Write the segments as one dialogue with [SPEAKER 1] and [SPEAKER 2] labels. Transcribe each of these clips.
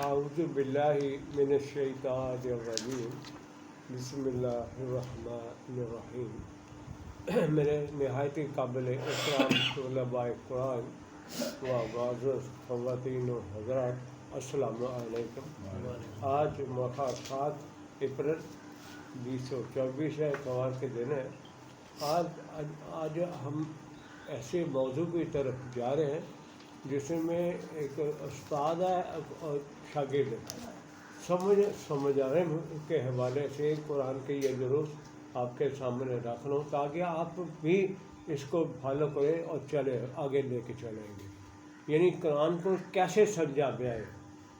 [SPEAKER 1] اعوذ باللہ من الشیطان الرجیم بسم اللہ الرحمن الرحیم. میرے نہایت قابل احترام طلباء قرآن و معزز خواتین و حضرات، السلام علیکم. آج موقع 7 اپریل 2024 ہے، اتوار کے دن ہے. آج ہم ایسے موضوع کی طرف جا رہے ہیں جس میں ایک استاد ہے اور شاگرد ہے. سمجھانے کے حوالے سے قرآن کے یہ دروس آپ کے سامنے رکھ لوں تاکہ آپ بھی اس کو فالو کریں اور چلے آگے لے کے چلیں گے. یعنی قرآن کو کیسے سمجھا گیا ہے،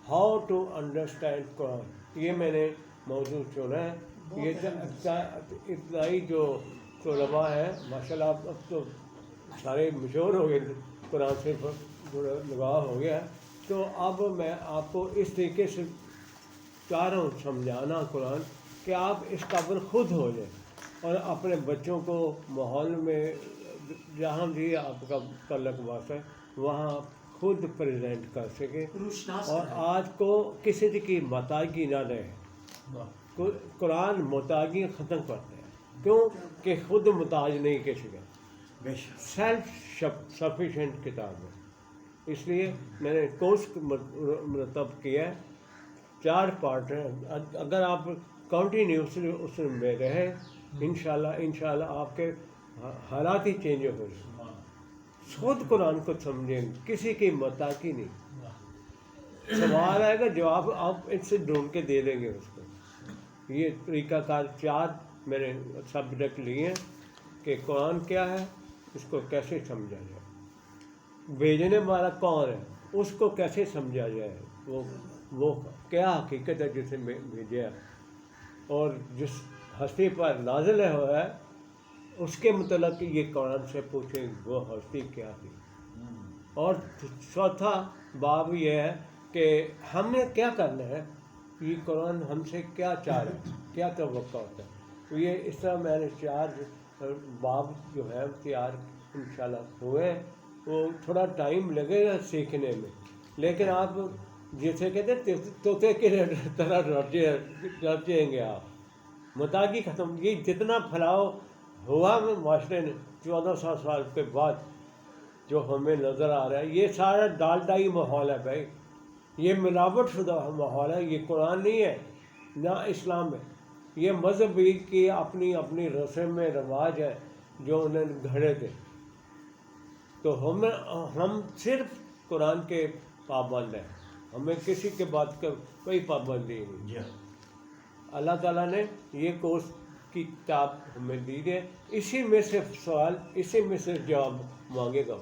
[SPEAKER 1] ہاؤ ٹو انڈرسٹینڈ قرآن، یہ میں نے موضوع چنا ہے. یہ ابتدائی جو طلباء ہیں ماشاء اللہ اب تو سارے مشہور ہو گئے، قرآن سے لگاؤ ہو گیا ہے. تو اب میں آپ کو اس طریقے سے چاہ رہا ہوں سمجھانا قرآن کہ آپ اس قابل خود ہو جائیں اور اپنے بچوں کو ماحول میں جہاں بھی آپ کا تعلق واسطہ ہے وہاں خود پریزنٹ کر سکیں اور آج کو کسی کی محتاجی نہ رہے. قرآن محتاجی ختم کرتے ہیں، کیوں کہ خود محتاج نہیں کسی کا، سیلف سفیشینٹ کتاب ہے. اس لیے میں نے کورس مرتب کیا ہے، 4 پارٹ ہیں. اگر آپ کنٹینیوسلی اس میں رہے انشاءاللہ آپ کے حالات ہی چینج ہو جائیں. خود قرآن کو سمجھیں، کسی کی محتاجی نہیں. سوال آئے گا جواب آپ اس سے ڈھونڈ کے دے دیں گے اس کو. یہ طریقہ کار 4 میں نے سبجیکٹ لیے ہیں کہ قرآن کیا ہے، اس کو کیسے سمجھا جائے، بھیجنے والا کون ہے، اس کو کیسے سمجھا جائے، وہ کیا حقیقت ہے جسے بھیجا ہے، اور جس ہستی پر نازل ہوا ہے اس کے متعلق یہ قرآن سے پوچھیں وہ ہستی کیا تھی. اور چوتھا باب یہ ہے کہ ہم نے کیا کرنا ہے، یہ قرآن ہم سے کیا چاہ رہا ہے، کیا توقع ہوتا ہے. تو یہ اس طرح میں نے 4 باب جو ہے تیار انشاءاللہ ہوئے. وہ تھوڑا ٹائم لگے گا سیکھنے میں، لیکن آپ جیسے کہتے ہیں طوطے کی طرح رچیں گے. آپ محتاجی ختم. یہ جتنا پھیلاؤ ہوا میں معاشرے نے 1400 سال کے بعد جو ہمیں نظر آ رہا ہے، یہ سارا ڈالٹا ہی ماحول ہے بھائی. یہ ملاوٹ شدہ ماحول ہے، یہ قرآن نہیں ہے نہ اسلام ہے. یہ مذہب کی اپنی اپنی رسم رواج ہے جو انہوں نے گھڑے تھے. تو ہم صرف قرآن کے پابند ہیں، ہمیں کسی کے بات کا کوئی پابندی نہیں. اللہ تعالیٰ نے یہ کورس کی کتاب ہمیں دی ہے، اسی میں سے سوال، اسی میں سے جواب مانگے گا.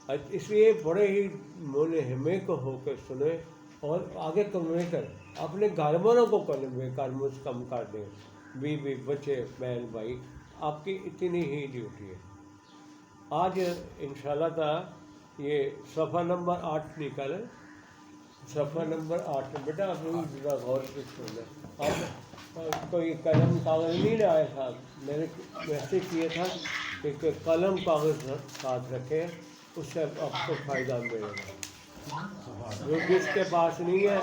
[SPEAKER 1] اس لیے بڑے ہی منہمے کو ہو کے سنیں اور آگے کنوے کریں. اپنے گھر والوں کو کم کر دیں، بیوی بچے بہن بھائی، آپ کی اتنی ہی ڈیوٹی ہے. آج انشاءاللہ تعالیٰ یہ صفحہ نمبر 8 نکالے. صفحہ نمبر 8 بیٹا آپ ذرا غور سے سن لیں. آپ کوئی قلم کاغذ نہیں لائے صاحب، میں نے ویسے کیا تھا کہ قلم کاغذ ساتھ رکھے، اس سے آپ کو فائدہ ملے گا. جو جس کے پاس نہیں ہے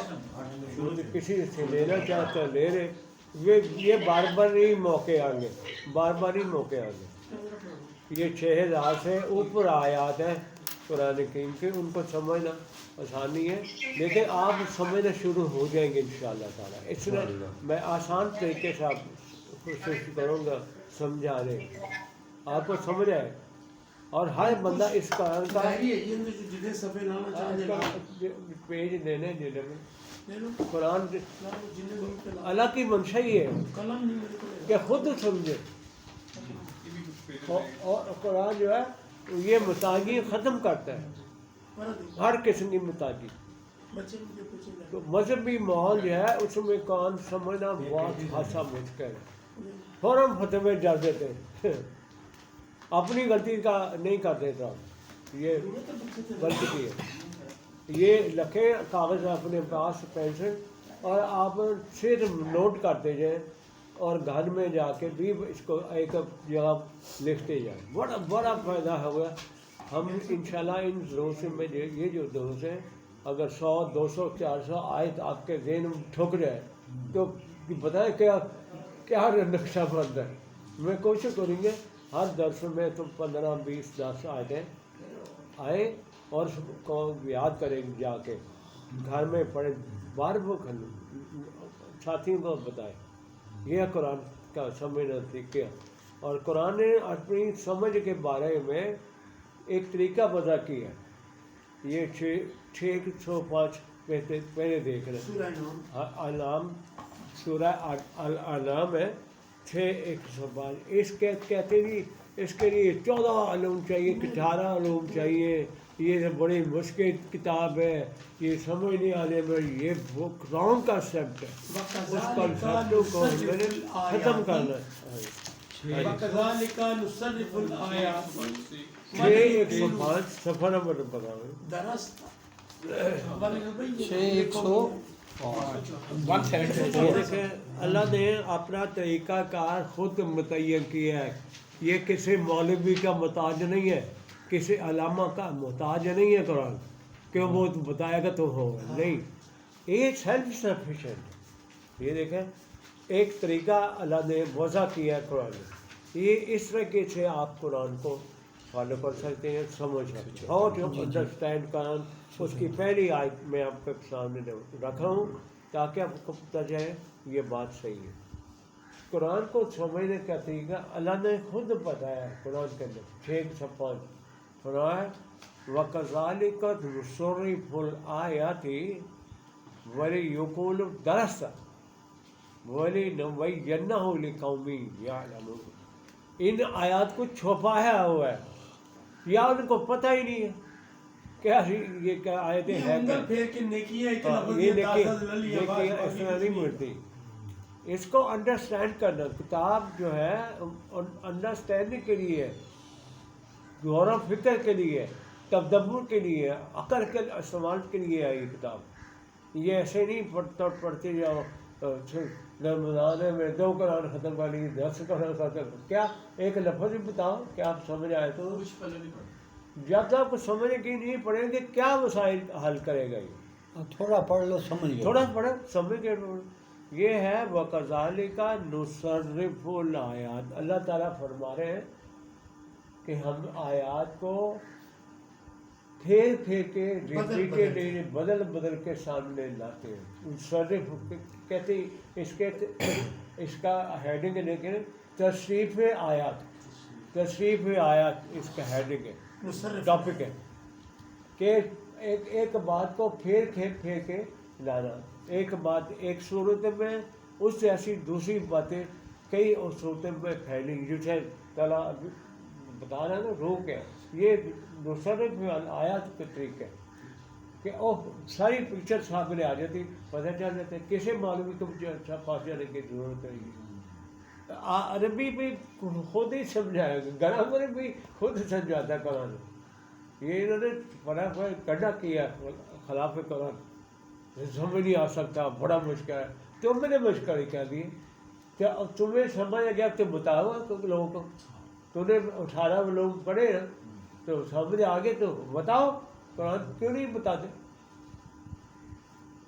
[SPEAKER 1] جو کسی سے لینا چاہتا ہے لے لے. یہ بار بار ہی موقع آئیں گے، بار بار ہی موقع آئیں گے. یہ 6000 سے اوپر آیات ہیں قرآن کریم کے، ان کو سمجھنا آسانی ہے، لیکن آپ سمجھنا شروع ہو جائیں گے انشاءاللہ تعالیٰ. اس لیے میں آسان طریقے سے آپ کوشش کروں گا سمجھانے، آپ کو سمجھ آئے. اور ہر بندہ اس قرآن کا پیج لینے جلے میں قرآن اللہ کی منشا ہی ہے کہ خود سمجھے. اور قرآن جو ہے یہ محتاجی ختم کرتا ہے، ہر قسم کی محتاجی. تو مذہبی ماحول جو ہے اس میں قرآن سمجھنا بہت خاصا مشکل ہے. فوراً فتوے ڈال دیتے ہیں، اپنی غلطی کا نہیں کر دیتا. یہ غلطی ہے. یہ لکھیں کاغذ اپنے پاس پینسل اور آپ صرف نوٹ کرتے جائیں اور گھر میں جا کے بھی اس کو ایک جگہ لکھتے جائیں. بڑا فائدہ ہوگا. ہم انشاءاللہ ان دروس میں یہ جو دروس ہیں اگر 100 200 400 آیت آپ کے ذہن میں ٹھک جائے تو بتائیں کیا نقشہ بند ہے. میں کوشش کریں گے ہر درس میں تو 15 20 10 آیتیں آئیں اور اس کو یاد کریں جا کے گھر میں پڑھیں بار بار ساتھیوں کو بتائیں. یہ قرآن کا سمجھنا طریقہ. اور قرآن نے اپنی سمجھ کے بارے میں ایک طریقہ وضع کیا ہے. یہ 605 پہلے دیکھ رہے ہیں انعام سورہ الانعام ہے 6:105. اس کے کہتے نہیں اس کے لیے 14 علوم چاہیے 18 علوم چاہیے. یہ بڑی مشکل کتاب ہے, یہ سمجھ نہیں آنے میں. یہ وہ رانگ کانسیپٹ ہے. اس کانسیپٹوں کو میں نے ختم کرنا ہے. 6:105 صفحہ نمبر بتاؤ.
[SPEAKER 2] 6:105
[SPEAKER 1] اللہ نے اپنا طریقہ کار خود متعین کیا ہے. یہ کسی مولوی کا محتاج نہیں ہے, کسی علامہ کا محتاج نہیں ہے قرآن کہ وہ بتائے گا تو ہوگا نہیں. یہ سیلف سفیشینٹ. یہ دیکھیں ایک طریقہ اللہ نے وضع کیا ہے قرآن میں. یہ اس طریقے سے آپ قرآن کو فالو کر سکتے ہیں, سمجھ سکتے ہیں. ہاؤ ٹو انڈرسٹینڈ قرآن, اس کی پہلی آیت میں آپ کے سامنے رکھا ہوں تاکہ آپ کو پتہ جائے یہ بات صحیح ہے. قرآن کو سمجھنے کا طریقہ اللہ نے خود بتایا ہے قرآن کے اندر. 6:5 فرمایا وَكَذَلِكَ نُصَرِّفُ الْآيَاتِ وَلِيَقُولُوا دَرَسْتَ وَلِنُبَيِّنَّهُ لِقَوْمٍ يَعْلَمُونَ. ان آیات کو چھپایا ہوا ہے یا ان کو پتہ ہی نہیں ہے کیا یہ کیا آیتیں ہیں. یہ نیکی اس طرح نہیں ملتی. اس کو انڈرسٹینڈ کرنا, کتاب جو ہے انڈرسٹینڈنگ کے لیے, غور و فکر کے لیے, تدبر کے لیے, عقل کے استعمال کے لیے ہے یہ کتاب. یہ ایسے نہیں پڑھتے جاؤ رمضان میں 2 قرآن ختم کر لی 10 قرآن ختم. کیا ایک لفظ بھی بتاؤ کہ آپ سمجھ آئے تو. جب تک سمجھ کے نہیں پڑھیں گے کیا مسائل حل کرے گا. یہ
[SPEAKER 2] تھوڑا پڑھ لو سمجھ گئے,
[SPEAKER 1] تھوڑا پڑھو سمجھ کے. یہ ہے وَكَذَلِكَ نُصَرِّفُ الْآيَاتِ. اللہ تعالیٰ فرما رہے ہیں کہ ہم آیات کو پھیر پھیر کے ریپیٹیڈلی بدل کے سامنے لاتے ہیں. مصرف کہتے ہیں اس کا ہیڈنگ دیکھیں تصریف آیات. تصریف آیات اس کا ہیڈنگ ہے, ٹاپک ہے کہ ایک بات کو پھیر کے لانا. ایک بات ایک صورت میں اس سے ایسی دوسری باتیں کئی صورتوں میں پھیلیں. جسے تعالیٰ بتا رہا ہے نا روح کے. یہ مصرف آیات کے طریقے کہ ساری پکچر سامنے آ جاتی, پتہ چل جاتا ہے. کسی معلومی کو پاس جانے کی ضرورت نہیں. عربی بھی خود ہی سمجھائے گا, گرامر بھی خود سمجھاتا ہے قرآن. یہ انہوں نے بڑا کڈا کیا خلاف قرآن. سمجھ نہیں آ سکتا, بڑا مشکل ہے. تم نے مشکل کیا دی, کیا تمہیں سمجھ آ گیا تو بتاؤ لوگوں کو. تم نے 18 لوگ پڑھے نا تو سمجھ آگے تو بتاؤ. قرآن کیوں نہیں بتاتے؟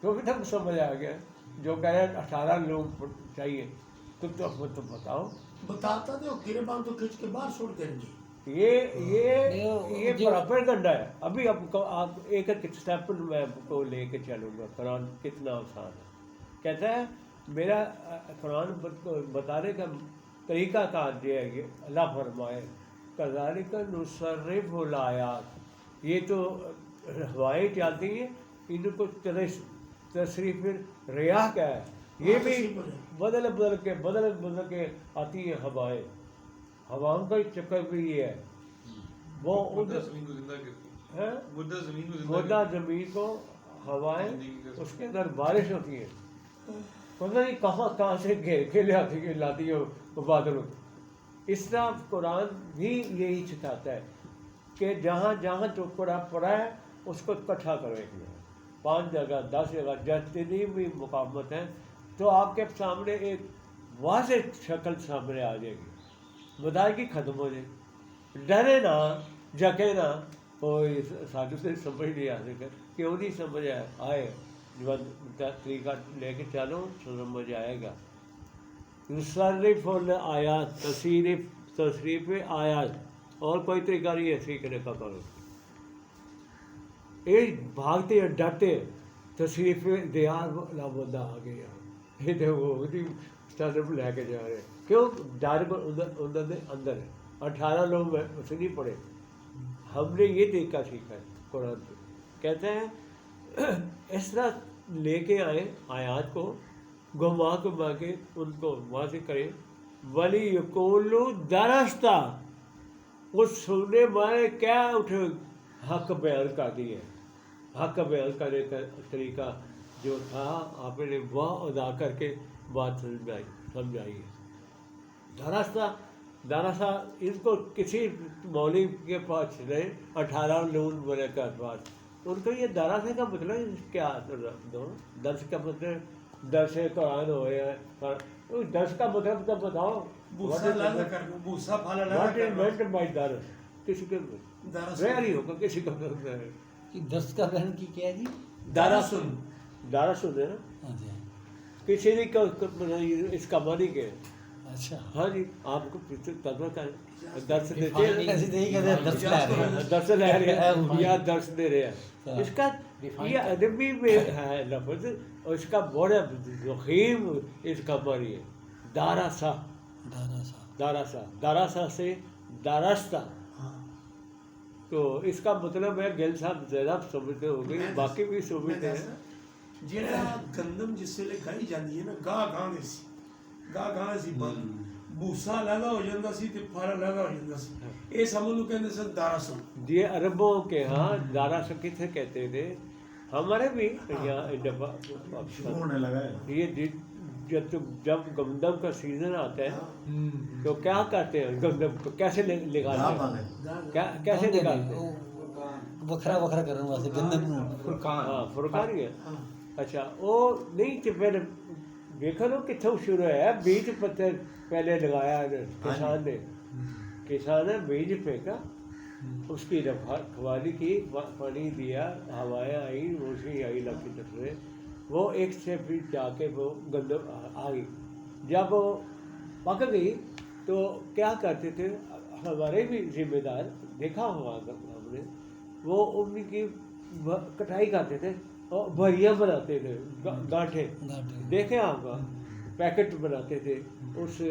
[SPEAKER 1] تو بھی تک سمجھ آ گیا. جو کہہ رہے ہیں 18 لوگ چاہیے تو بتاؤ.
[SPEAKER 3] بتاتا تو گربان تو کھینچ کے باہر چھوڑ دیں گے.
[SPEAKER 1] یہ پراپیگنڈا ہے. ابھی آپ ایک اسٹیپ میں کو لے کے چلوں گا. قرآن کتنا آسان ہے. کہتا ہے میرا قرآن بتانے کا طریقہ کار جو ہے یہ اللہ فرمائے کذالک نصرف الآیات. یہ تو ہوائیں چلتی ہیں, ان کو تصریف ریاح کیا ہے. یہ بھی بدل کے آتی ہیں ہوائیں. ہواؤں کا چکر بھی یہ ہے. وہ مردہ زمین کو ہوائیں اس کے اندر بارش ہوتی ہے. پتہ نہیں کہاں سے گھیر کے لاتی ہے بادلوں. اس طرح قرآن بھی یہی سکھاتا ہے کہ جہاں جو قرآن پڑھا ہے اس کو اکٹھا کرو. ایک میں 5 جگہ 10 جگہ جتنی بھی مقامات ہیں تو آپ کے سامنے ایک واضح شکل سامنے آ جائے گی. مداحگی ختم ہو جائے. ڈرے نہ جھکے نہ کوئی ساتھ سے سمجھ نہیں آ سکے. کیوں نہیں سمجھ آئے طریقہ لے کے چلو تو سمجھ آئے گا. مصرف الآیات تصریف آیات اور کوئی طریقہ نہیں ہے سیکھنے کا کرو. ایک بھاگتے ہیں ڈرتے تصریف دیار والا بندہ آ گیا یہ دیکھو تصرف لے کے جا رہے ہیں. کیوں ڈر اندر ہے. 18 لوگ اسے نہیں پڑھے. ہم نے یہ طریقہ سیکھا ہے قرآن سے. کہتے ہیں اس طرح لے کے آئے آیات کو گھما کے ان کو واضح کرے. ولی یقولو درستہ اس سننے والے کیا اٹھے حق بیان کر دیے. حق بیان کرنے کا طریقہ جو تھا آپ نے وہ ادا کر کے بات سمجھائی ہے. درستہ ان کو کسی مولوی کے پاس چلے 18 لون بولے کا پاس ان کو یہ دراسے کا مطلب کیا درس کا مطلب درس قرآن ہو یا درس کا مطلب تو بتاؤ. درس کسی کے ریئر ہوگا کسی کا
[SPEAKER 2] درس کا بہن کی کیا ہے جی؟
[SPEAKER 1] دارا سن ہے نا کسی نے اس کا معنی کیا.
[SPEAKER 2] اچھا
[SPEAKER 1] ہاں جی آپ کو تجربہ کریں درس دیتے ہیں درس لے رہے ہیں یا درس دے رہے ہیں. اس کا یہ عربی میں ہے لفظ اور اس کا بڑا ضخیم اس کا معنی ہے داراسا. داراسا سے دارستہ. تو اس کا مطلب ہے گل صاحب زیادہ سمجھتے ہو گئے باقی بھی سمجھتے ہیں.
[SPEAKER 3] جہاں گندم جس سے کھائی جاتی ہے نا گاہ گاہ سی بند بوسا علیحدہ ہو جاتا سی تے پھل علیحدہ ہو جاتا سی. یہ سمجھ لو کہتے سن داراسن.
[SPEAKER 1] یہ عربوں کے ہاں داراسا کتنے کہتے تھے. ہمارے بھی یہ جب گندم کا سیزن آتا ہے تو کیا کرتے ہیں گندم کو کیسے نکالتے ہیں کیسے نکالتے ہیں
[SPEAKER 2] وکھرا کرنے واسطے گندم
[SPEAKER 1] ہاں فرقان ہی ہے. اچھا وہ نہیں تو پھر دیکھو نا کتوں شروع ہے بیج پتھر پہلے لگایا کسان نے بیج پھینکا اس کی رکھوالی کی پانی دیا ہوائیں آئی روشنی آئی لگتی تصویر وہ ایک سے پھر جا کے وہ گندم آ گئی. جب وہ پک گئی تو کیا کرتے تھے ہمارے بھی ذمہ دار دیکھا ہوا ہم نے وہ ان کی کٹائی کرتے تھے اور بھریاں بناتے تھے گانٹھیں دیکھیں آپ پیکٹ بناتے تھے اس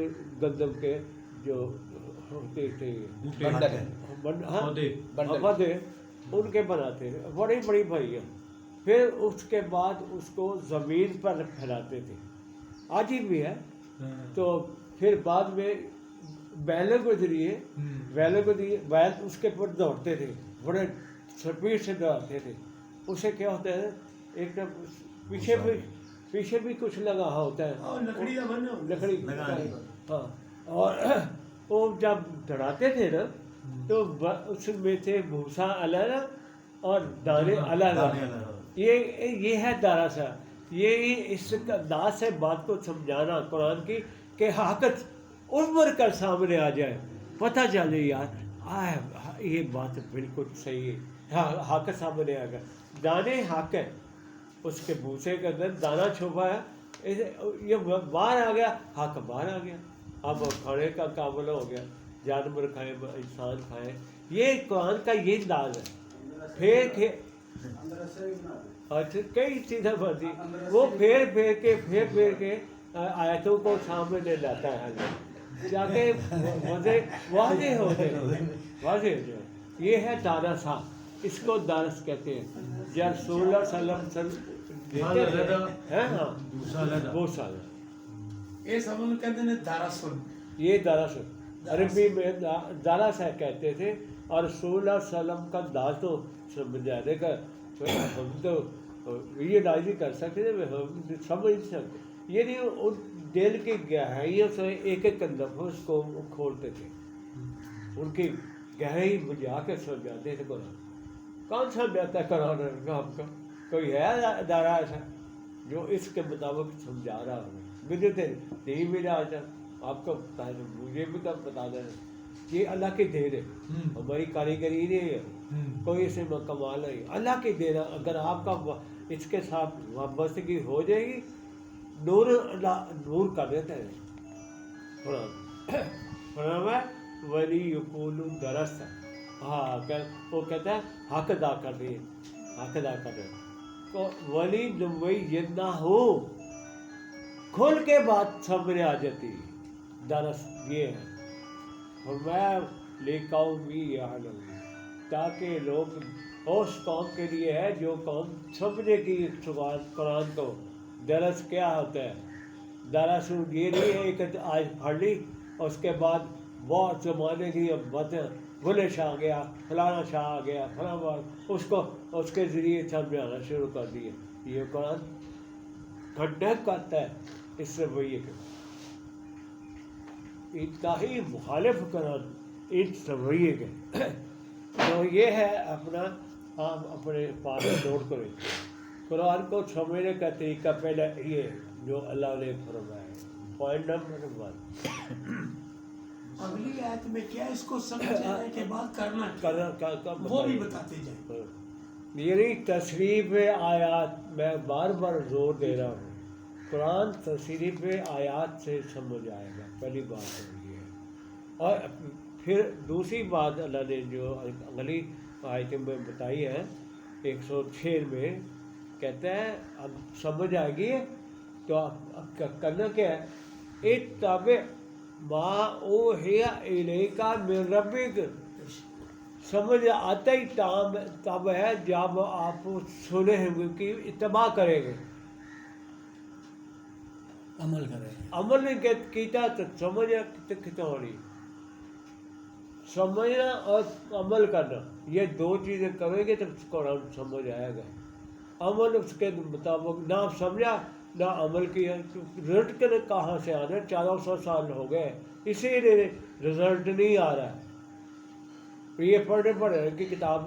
[SPEAKER 1] گندم کے جو ہوتے تھے ان کے بناتے تھے بڑی بڑی بھریاں. پھر اس کے بعد اس کو زمین پر پھیلاتے تھے. آج ہی بھی ہے. تو پھر بعد میں بیلوں کے ذریعے بیل اس کے اوپر دوڑتے تھے بڑے سپیڈ سے دوڑتے تھے. اس سے کیا ہوتا ہے ایک دم پیچھے بھی کچھ لگا ہوتا ہے لکڑی ہاں. اور وہ جب دوڑاتے تھے نا تو اس میں سے بھوسا علیحدہ اور دانے علیحدہ. یہ ہے داراسا. یہ اس انداز سے بات کو سمجھانا قرآن کی کہ حقیقت ابھر کر سامنے آ جائے پتہ چلے یار یہ بات بالکل صحیح ہے. حق سامنے آ گیا. دانے حق ہے اس کے بھوسے کے اندر دانہ چھپا ہے یہ باہر آ گیا حق باہر آ گیا. اب کھانے کا قابل ہو گیا جانور کھائیں انسان کھائیں. یہ قرآن کا یہ انداز ہے. پھر اچھا کئی چیزیں بنتی وہ پھیر کے آیتوں کو سامنے لاتا ہے تاکہ واضح ہو جائے. یہ ہے داراسا. اس کو دارس کہتے ہیں. جب رسول اللہ صلی اللہ علیہ وسلم
[SPEAKER 3] یہ سمجھ کہتے ہیں داراسن. یہ
[SPEAKER 1] داراسن عربی میں داراسا کہتے تھے. اور رسول اللہ صلی اللہ علیہ وسلم کا انداز تو سمجھانے کا ہم تو یہ راضی کر سکتے تھے ہم سمجھ نہیں سکتے. یہ نہیں ان دل کی گہرائیوں سے ایک ایک لفظ کو کھولتے تھے. ان کی گہرائی بجھا کے سمجھاتے تھے قرآن. کون سمجھاتا ہے قرآن آپ کا؟ کوئی ہے ادارہ ایسا جو اس کے مطابق سمجھا رہا ہو؟ مجھے تو نہیں ملا آج آپ کو بتا دیں مجھے بھی تو بتا دیں. یہ اللہ کی دین ہے، ہماری کاریگری نہیں ہے، کوئی اس میں کمال نہیں، اللہ کی دین ہے۔ اگر آپ کا اس کے ساتھ وابستگی ہو جائے گی، نور اللہ نور کر دیتا ہے قرآن میں ولی یقول درست، ہاں وہ کہتا ہے حق ادا کر رہی ہے، حق ادا کر رہے ہیں۔ تو ولی نموئی جتنا ہو کھل کے بات سامنے آ جاتی ہے، درست یہ ہے۔ فرمایا لے قومی یعلمون، تاکہ لوگ اس قوم کے لیے ہے جو قوم سمجھے کی قرآن کو درس کیا ہوتا ہے۔ درس یہ نہیں ہے کہ آج پڑھ لی اس کے بعد بہت زمانے کی باتیں، بھلے شاہ آ گیا، فلانا شاہ آ گیا، فلاں بات اس کے ذریعے سمجھانا شروع کر دیا۔ یہ قرآن کنڈکٹ کرتا ہے اس سے وہی کہ انتہائی مخالف قرآن ان رویے کے۔ تو یہ ہے اپنا، آپ اپنے پاس نوٹ کریں قرآن کو سمجھنے کا طریقہ پہلے یہ ہے جو اللہ نے فرمایا ہے۔ پوائنٹ نمبر 1
[SPEAKER 3] اگلی آیت میں کیا اس کو سمجھنے کے بعد کرنا کیا وہ بھی بتاتے جائیں۔
[SPEAKER 1] یعنی تصریف آیات، میں بار بار زور دے رہا ہوں، قرآن تصریف آیات سے سمجھ آئے گا، پہلی بات تو یہ ہے۔ اور پھر دوسری بات اللہ نے جو اگلی آیت میں بتائی ہے 106 میں، کہتا ہے اب سمجھ آئے گی تو اب کرنا کیا ہے، اتبع ما اوحی الیک من ربک، سمجھ آتا ہی تب ہے جب آپ سنے ہیں کہ اتباع کریں گے،
[SPEAKER 2] عمل کرے،
[SPEAKER 1] عمل نہیں کیتا تو سمجھ کتنا ہونی، سمجھنا اور عمل کرنا، یہ دو چیزیں کریں گے تو قرآن سمجھ آئے گا۔ عمل اس کے مطابق نہ سمجھا نہ عمل کیا، رزلٹ کے کہاں سے آنا، 1400 سال ہو گئے اسی لیے رزلٹ نہیں آ رہا ہے۔ یہ پڑھنے کی کتاب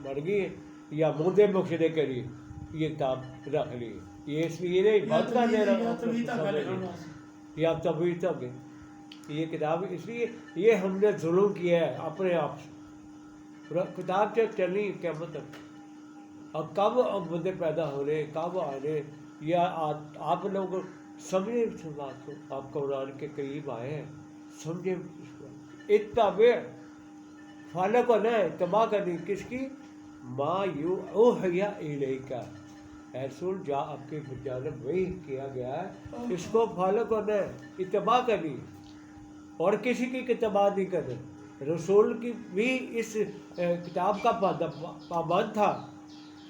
[SPEAKER 1] بڑھ گئی ہے، یا مردے بخشنے کے لیے یہ کتاب رکھ لی، یہ اس لیے نہیں بند کر دے رہا یا تبھی تک یہ کتاب، اس لیے یہ ہم نے ظلم کیا ہے اپنے آپ سے، کتاب سے چلنی کیا مطلب، اب کب بندے پیدا ہو رہے، کب آنے، یا آپ لوگ سمجھے اس بات کو، آپ قرآن کے قریب آئے ہیں، سمجھے اس کو، اتبع فالو کرنا ہے، اتباع کرنی کس کی، ما اوحی الیک، رسول جا آپ کے جانب وہی کیا گیا ہے، اس کو فالو کرنا ہے، اتباع کرنی ہے، اور کسی کی اتباع نہیں کرنا۔ رسول کی بھی اس کتاب کا پابند تھا،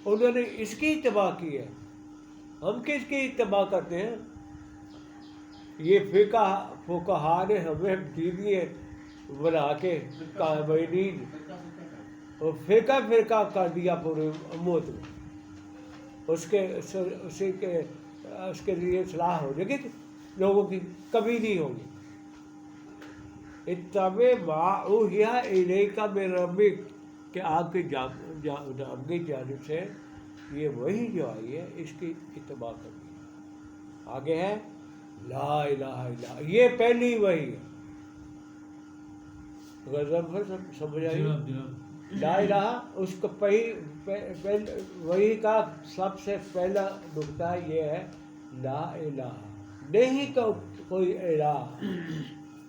[SPEAKER 1] انہوں نے اس کی اتباع کی ہے، ہم کس کی اتباع کرتے ہیں؟ یہ فقہا نے ہمیں دی دیے بنا کے قائمین، اور فرقہ کر دیا پورے امت میں، اس کے لیے اصلاح ہو جائے گی لوگوں کی، کبھی نہیں ہوگی۔ اتبع ما اوحی الیک من ربک، کہ آپ کی جانب سے یہ وہی جو آئی ہے اس کی اتباع کرنی ہے۔ آگے ہے لا الہ الا، یہ پہلی وہی ہے، غزل سمجھ آئی، لا الہ اس کو وہی کا سب سے پہلا نقطہ یہ ہے، لا الہ، نہیں کوئی الہ،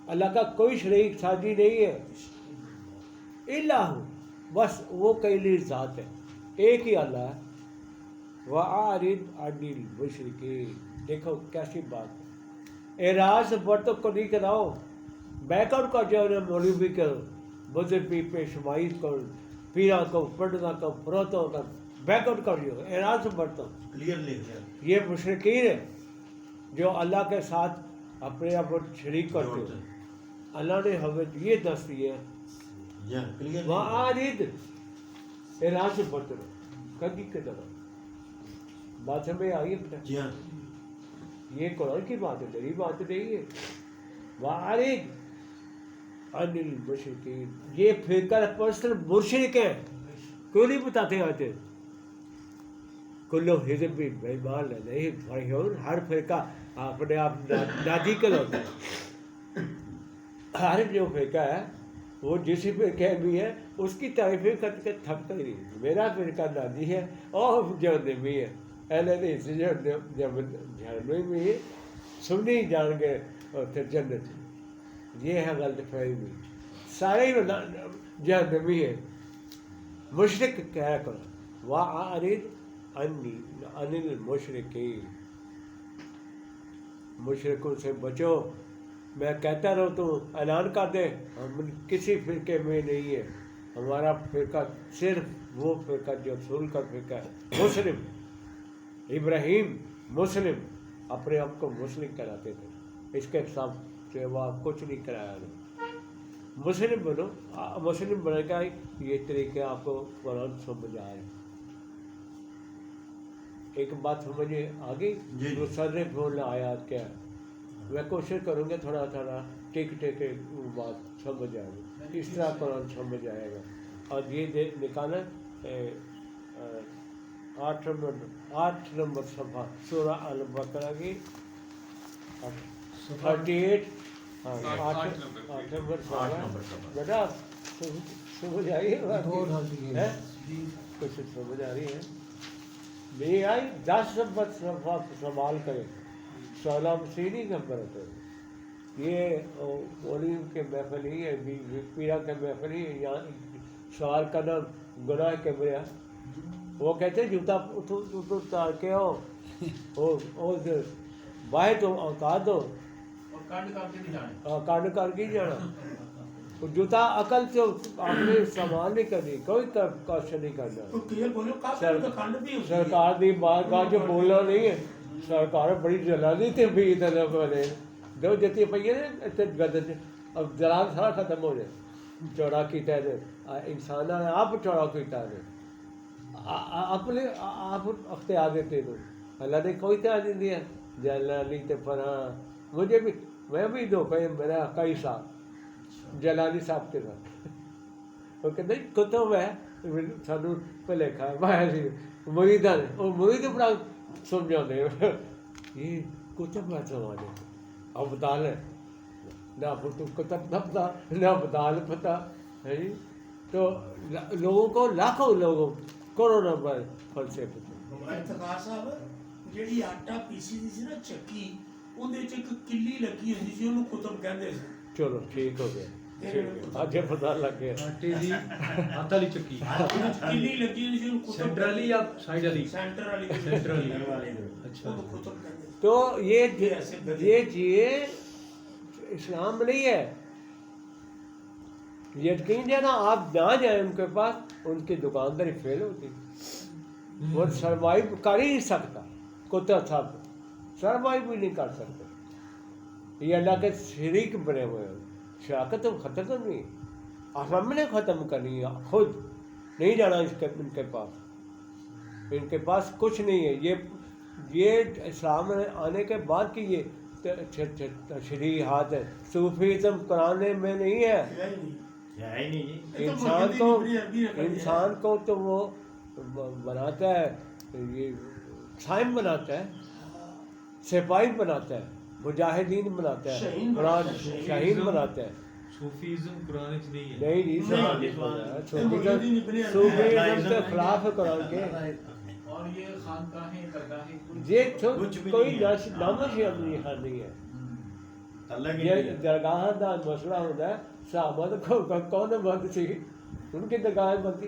[SPEAKER 1] اللہ کا کوئی شریک ساتھی نہیں ہے، الہ بس وہ کیلی ذات ہے، ایک ہی اللہ ہے۔ وَأَعْرِضْ عَنِ الْمُشْرِكِينَ، دیکھو کیسی بات ہے، اعراض برتوں کو نہیں کراؤ، بیک آؤٹ کر جاؤ، مولوی بھی کرو، بزرگ بھی پیشوائی کرو، پیرا کو پڑھنا کو فروتوں کا بیک آؤٹ کر جاؤ، اعراض برتوں، یہ مشرکین ہے جو اللہ کے ساتھ اپنے آپ شریک کرتے ہیں۔ اللہ نے ہمیں یہ دس دیا ہے، وَأَعْرِضْ، اعراض برتوں کبھی کے طرح، بات سمجھ آئی ہے؟ یہ قرآن کی بات ہے، میری بات نہیں ہے۔ وَأَعْرِضْ عَنِ الْمُشْرِكِينَ، یہ فرقہ پرست مشرک ہیں، کیوں نہیں بتاتے آتے؟ کلو حزب بما لدیہم فرحون، ہر فرقہ اپنے آپ نادی کر ہوتا ہے، ہر جو فرقہ ہے وہ جس فرقے بھی ہے اس کی تعریفیں کر کے تھکتا ہی نہیں. میرا فرقہ ناجی ہے اور جہنمی ہے. اہل حدیث جہنمی بھی ہے, سنی جان گے اور پھر جنت. یہ ہے غلط فہمی. سارے ہی جہنمی ہیں. مشرک کہہ کرو وَأَعْرِضْ عَنِّي عَنِ الْمُشْرِكِينَ, مشرکوں سے بچو. میں کہتا رہتا ہوں, اعلان کر دے ہم کسی فرقے میں نہیں ہیں. ہمارا فرقہ صرف وہ فرقہ جو رسول کا فرقہ ہے. مسلم ابراہیم مسلم اپنے آپ کو مسلم کراتے تھے, اس کے سوا کچھ نہیں کرایا انہوں. مسلم بنو, مسلم بنے گا. یہ طریقے آپ کو قرآن سمجھ آئے. ایک بات سمجھے آگے جو صدر بولنا آیات کیا ہے, میں کوشش کروں گا تھوڑا تھوڑا ٹک ٹک بات سمجھ آئے گا, اس طرح قرآن سمجھ آئے گا. اور یہ نکالا 8 نمبر صفحہ سورہ البقرہ کی 38. ہاں 8 نمبر صفحہ. بیٹا سمجھ آئی ہے, کچھ سمجھ آ رہی ہے نہیں آئی؟ 10 نمبر صفحہ سوال کرے. 16 سینی نمبر ہے. یہ مولوی کے محفل ہی ہے, پیرا کے محفل ہی ہے. یہاں سوال کرنا گناہ کے بریا. وہ کہتے ہیں جوتا اتار کے ہو باہر تو اوقات دو کانڈ کر کے جانا. جوتا عقل سے آپ نے استعمال نہیں کرنی, کوئی کوشش نہیں کرنا. سرکار دی بات جو بولنا نہیں ہے. سرکار بڑی جلانی تھی بھی ادھر دو جتی پی ہے گدر. اب جلال سارا ختم ہو جائے. چوڑا کیتا ہے انسان نے آپ چوڑا کیتا ہے, اپنے آپ اختیار دیتے دو. اللہ نے کوئی تیار نہیں دیا. جلانی تے پناہ مجھے بھی, میں بھی دو پہ میرا کئی سال جلانی صاحب کے ساتھ. وہ کہتے ہیں کتب ہے سانو بھلیکھا ہے مریداں نے, اور مرید بڑا سمجھا دے یہ کتب ہے زمانے ابدال ہے نہ تو کتب نہ پتا نہ ابدال پتا ہے. تو لوگوں کو لاکھوں لوگوں کروڑوں پر فلسفے
[SPEAKER 3] افتخار صاحب جیڑی آٹا پیسی دی سی نا چکی اودے وچ ایک کلی لگی ہوندی سی, اونوں کتب کہندے سی.
[SPEAKER 1] چلو ٹھیک ہو گیا, اج پتہ لگ گیا.
[SPEAKER 2] آٹے دی آٹا والی چکی
[SPEAKER 3] کلی لگی ہوندی سی, اونوں کتب
[SPEAKER 2] سینٹر والی یا سائیڈ والی؟
[SPEAKER 3] سینٹر والی.
[SPEAKER 2] سینٹر والی. اچھا.
[SPEAKER 3] اونوں کتب کہندے سی.
[SPEAKER 1] تو یہ چیز اسلام نہیں ہے. یقین جانا آپ نہ جائیں ان کے پاس, ان کی دکانداری فیل ہوتی. وہ سروائیو کر ہی نہیں سکتا. کتا صاحب سروائیو بھی نہیں کر سکتے. یہ اللہ کے شریک بنے ہوئے ہیں. شراکت ختم کرنی, ہم نے ختم کرنی ہے. خود نہیں جانا ان کے پاس. ان کے پاس کچھ نہیں ہے. یہ اسلام آنے کے بعد کی یہ تشریحات ہے. صوفیزم قرآن میں نہیں ہے. انسان کو تو وہ بناتا ہے, یہ سائم بناتا ہے, سپاہی بناتا ہے, مجاہدین بناتا ہے, قرآن شاہین بناتا ہے.
[SPEAKER 2] صوفیزم قرآن وچ نہیں ہے.
[SPEAKER 1] نہیں صوفیزم کے خلاف ہے قرآن کے.
[SPEAKER 4] اور یہ خانقاہیں درگاہیں
[SPEAKER 1] یہ کوئی نامش نہیں ہے. یہ درگاہ کا مسئلہ ہوتا ہے. صحابہ کو کون بند تھی, ان کی درگاہیں بنتی.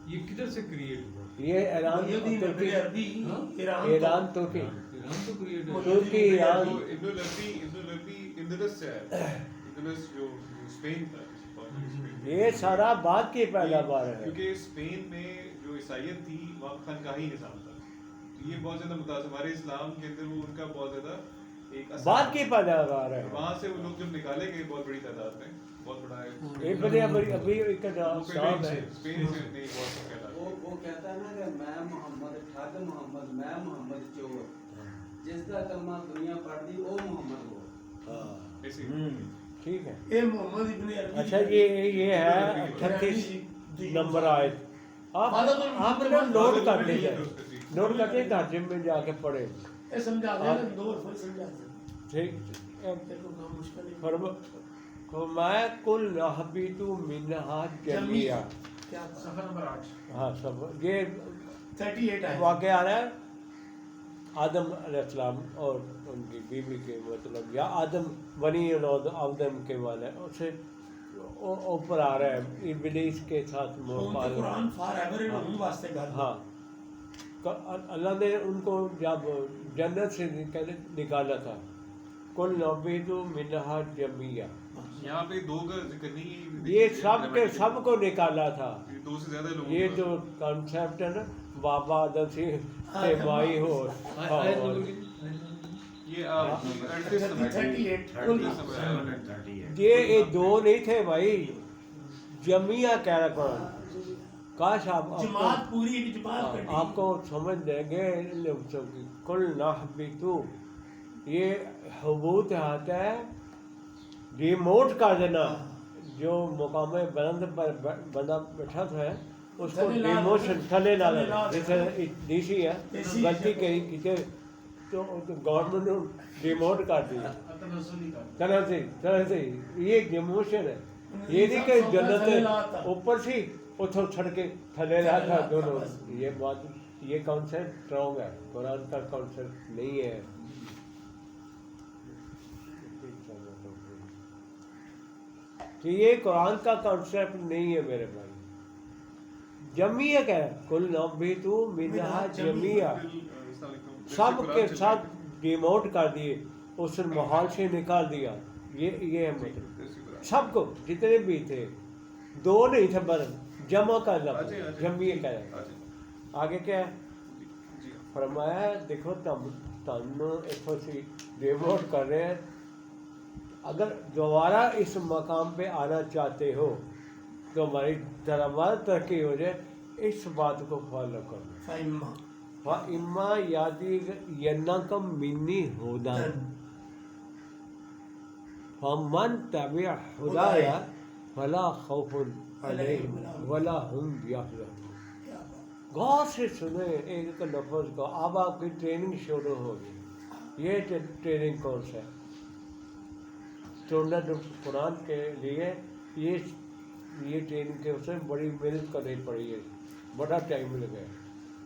[SPEAKER 2] یہ کدھر سے کریٹ ہوا؟
[SPEAKER 1] یہ ایران ایران ترکی
[SPEAKER 2] ترکی
[SPEAKER 1] ایران.
[SPEAKER 5] ابن العربی اندلس سے ہے. اندلس جو اسپین تھا,
[SPEAKER 1] یہ سارا بعد کی پیداوار ہے.
[SPEAKER 5] کیونکہ اسپین میں جو عیسائیت تھی وہاں خانقاہی نظام تھا. یہ بہت زیادہ متاثر ہمارے اسلام کے اندر وہ ان کا بہت زیادہ ایک
[SPEAKER 1] بعد کی پیداوار ہے.
[SPEAKER 5] وہاں سے وہ لوگ جب نکالے گئے بہت بڑی تعداد میں, بہت بڑا ہے.
[SPEAKER 1] ایک بڑی ابھی ایک صاحب ہے
[SPEAKER 5] اسپین سے نہیں بہت تعداد.
[SPEAKER 4] وہ کہتا ہے نا کہ میں محمد ٹھگ محمد میں محمد چور, جس کا کلمہ دنیا پڑھ دی وہ محمد ہو.
[SPEAKER 1] ٹھیک ہے.
[SPEAKER 3] اے محمد ابن عربی.
[SPEAKER 1] اچھا یہ ہے 38 نمبر آیت. آپ نے نوٹ کر لیجیے, نوٹ کر کے ترجمے میں جا کے پڑھے.
[SPEAKER 3] اے سمجھا دے دو سمجھا دے.
[SPEAKER 1] ٹھیک فرمایا کل نہبتو منہا جمیعا.
[SPEAKER 3] کیا
[SPEAKER 2] صفحہ نمبر 8.
[SPEAKER 1] ہاں سب یہ
[SPEAKER 3] 38 ہے.
[SPEAKER 1] واقعہ آ رہا ہے آدم علیہ السلام اور ان کی بیوی کے مطلب یا آدم بنی آدم کے والے اسے اوپر آ رہا ہے ابلیس کے ساتھ
[SPEAKER 3] قرآن فار ایور ان واسطے گل.
[SPEAKER 1] ہاں اللہ نے ان کو جب جنت سے نکالا تھا کل نہبتو منہا جمیعا.
[SPEAKER 5] یہاں پہ دو کا ذکر نہیں ہے،
[SPEAKER 1] یہ سب کے سب کو نکالا تھا.
[SPEAKER 5] یہ دو سے زیادہ لوگوں
[SPEAKER 1] یہ
[SPEAKER 5] کا-
[SPEAKER 1] جو کانسیپٹ ہے نا بابا آدم سے مائی ہو
[SPEAKER 2] آیت نمبر کتنی؟
[SPEAKER 5] یہ 38 نمبر
[SPEAKER 3] 38
[SPEAKER 1] یہ دو نہیں تھے بھائی، جمیعہ کہہ رہا قرآن. کاش آپ
[SPEAKER 3] جماعت پوری ایک جماعت کر
[SPEAKER 1] آپ کو سمجھ دیں گے کل نہبتو. یہ حبوط آتا ہے ریموٹ کا دینا. جو مقام بلند پر بندہ بیٹھا تھا اس کو ڈیموشن تھلے نہ دینا. جیسے ڈی سی ہے غلطی کی تو گورنمنٹ نے ڈیموٹ کر دیا طرح سے. یہ ڈیموشن ہے. یہ نہیں کہ جنت اوپر سی اتوں چھڑ کے تھلے رہا تھا دونوں. یہ بات یہ کانسیپٹ اسٹرانگ ہے، قرآن کا کانسیپٹ نہیں ہے. تو یہ قرآن کا کانسیپٹ نہیں ہے میرے بھائی. جمیعہ کیا ہے؟ کل نہبتو منہا جمیعا. سب کے ساتھ ڈیموٹ کر دیے، اس محال سے نکال دیا. یہ ہے مطلب سب کو جتنے بھی تھے. دو نہیں تھے بر جمع کا لفظ جمیعہ کا ہے. آگے کیا ہے؟ فرمایا دیکھو تم اتوں سے ڈیموٹ کر رہے ہیں. اگر دوبارہ اس مقام پہ آنا چاہتے ہو تو ہماری درآمد ترقی ہو جائے، اس بات کو فالو کرو. فَإِمَّا يَأْتِيَنَّكُم مِّنِّي هُدًى فَمَن تَبِعَ هُدَايَ فَلَا خَوْفٌ عَلَيْهِمْ وَلَا هُمْ يَحْزَنُونَ. غور سے سنیں ایک لفظ کو. اب آپ کی ٹریننگ شروع ہوگی. یہ ٹریننگ کورس ہے اسٹوڈنٹ قرآن کے لیے. یہ ٹریننگ کے اس میں بڑی محنت کرنی پڑی ہے، بڑا ٹائم لگا ہے.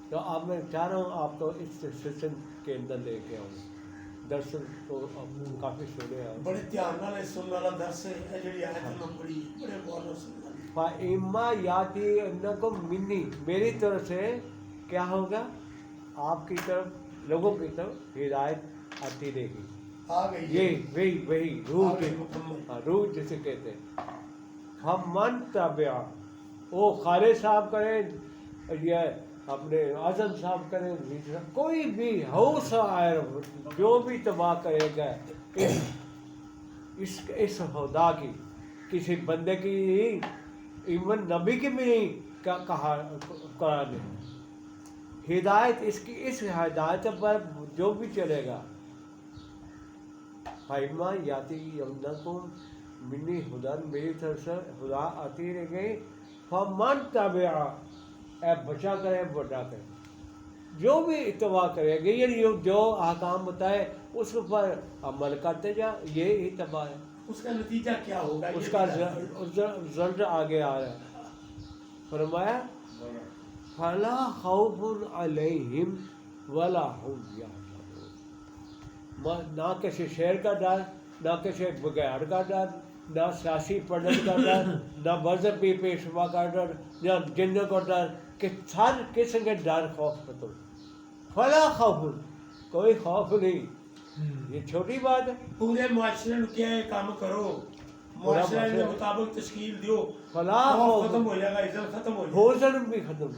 [SPEAKER 1] تو اب میں چاہ رہا ہوں آپ کو اس سسٹم کے اندر لے کے آؤں. درس تو کافی سنے آپ
[SPEAKER 3] بڑے دھیان نال سننے والا درس ہے. یہ جڑی آیت میں پڑھی بڑے غور سے سننا.
[SPEAKER 1] فَإِمَّا يَأْتِيَنَّكُم مِّنِّي. میری طرف سے کیا ہوگا؟ آپ کی طرف لوگوں کی طرف ہدایت آتی رہے گی.
[SPEAKER 3] آ گئی
[SPEAKER 1] یہ وہی روح جسے کہتے ہیں. ہم من تابع وہ خالد صاحب کریں یا اپنے اعظم صاحب کریں، کوئی بھی حوصلہ آئے جو بھی تباہ کرے گا اس خدا کی، کسی بندے کی نہیں، ایون نبی کی بھی نہیں کہا قرآن نے. ہدایت اس ہدایت پر جو بھی چلے گا. فَإِمَّا يَأْتِيَنَّكُم مِّنِّي هُدًى. میری طرف سے خدا آتی رہ گئی. فَمَن تَبِعَ اے بچا کرے بڑا کرے، جو بھی اتباع کرے گا یعنی جو احکام بتائے اس پر عمل کرتے جا. یہ اتباع ہے.
[SPEAKER 3] اس کا نتیجہ کیا ہوگا؟
[SPEAKER 1] اس کا رزلٹ آگے آ رہا ہے. فرمایا فَلَا خَوْفٌ عَلَيْهِمْ وَلَا هُمْ يَحْزَنُونَ. نہ کسی شیر کا ڈر، نہ کسی بغیر کا ڈر، نہ سیاسی پڑھنے کا ڈر، نہ مذہبی پیشوا کا ڈر، نہ جنوں کا ڈر، کہ ہر قسم کے ڈر خوف ختم. فلا خوف، کوئی خوف نہیں. یہ چھوٹی بات ہے.
[SPEAKER 3] پورے معاشرے میں کیا ہے کام کرو، معاشرے کے مطابق تشکیل دیو،
[SPEAKER 1] فلا
[SPEAKER 3] خوف
[SPEAKER 1] خوف
[SPEAKER 3] ختم ہو جائے گا، عزت ختم ہو جائے گا.
[SPEAKER 1] حزن بھی ختم.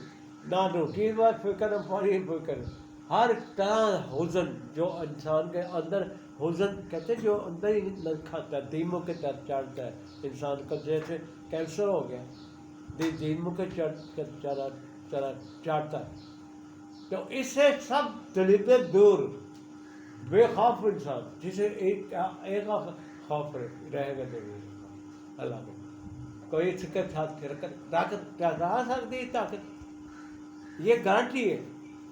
[SPEAKER 1] نہ روٹی کی بات فکر، نہ پانی کی فکر. ہر طرح حزن جو انسان کے اندر حزن کہتے ہیں جو اندر ہی رکھا تھا، دیموں کے تحت چڑھتا ہے انسان کا. جیسے کینسر ہو گیا، دیموں کے چڑھتا ہے. تو اس سے سب دلیدے دور بے خوف انسان، جسے ایک خوف رہے گا ضرور اللہ کو. کوئی اس کے ساتھ طاقت ٹکرا سکتی طاقت، یہ گارنٹی ہے.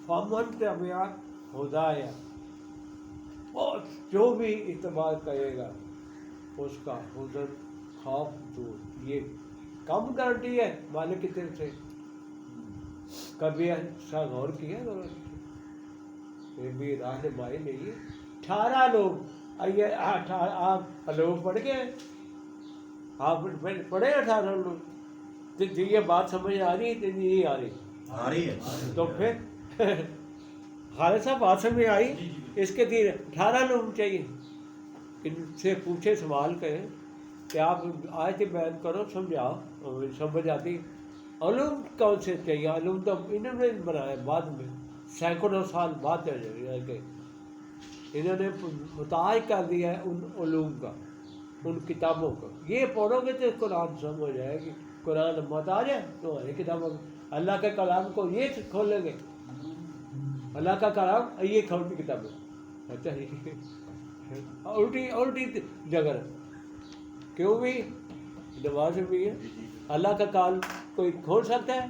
[SPEAKER 1] فَمَن تَبِعَ ہُدَايَ. اور جو بھی اتباع کرے گا اس کا حزن خوف دور. یہ کم گارنٹی ہے مالک کی طرف سے. کبھی ایسا غور کیا بھی رہنمائی نہیں ہے. 18 لوگ آئیے، آپ لوگ پڑھ گئے، آپ پڑھے 18 لوگ. یہ بات سمجھ آ رہی ہے نہیں آ رہی؟
[SPEAKER 6] آ رہی ہے.
[SPEAKER 1] تو پھر خالد صاحب بات سمجھ آئی. اس کے 18 لوگ چاہیے. ان سے پوچھے، سوال کریں کہ آپ آیت بیان کرو، سمجھاؤ، سمجھ آتی. علوم کون سے چاہیے؟ علوم تو انہوں نے بنایا بعد میں، سینکڑوں سال بعد کے انہوں نے متعارف کر دیا ہے ان علوم کا، ان کتابوں کا. یہ پڑھو گے تو قرآن سمجھ جائے گی. قرآن مت آ جائے تمہاری کتابوں، اللہ کے کلام کو یہ کھولیں گے. اللہ کا کلام یہ کھولتی کتابیں. اچھا الٹی جگہ کیوں بھی نماز بھی ہے. اللہ کا کال کوئی کھول سکتا ہے؟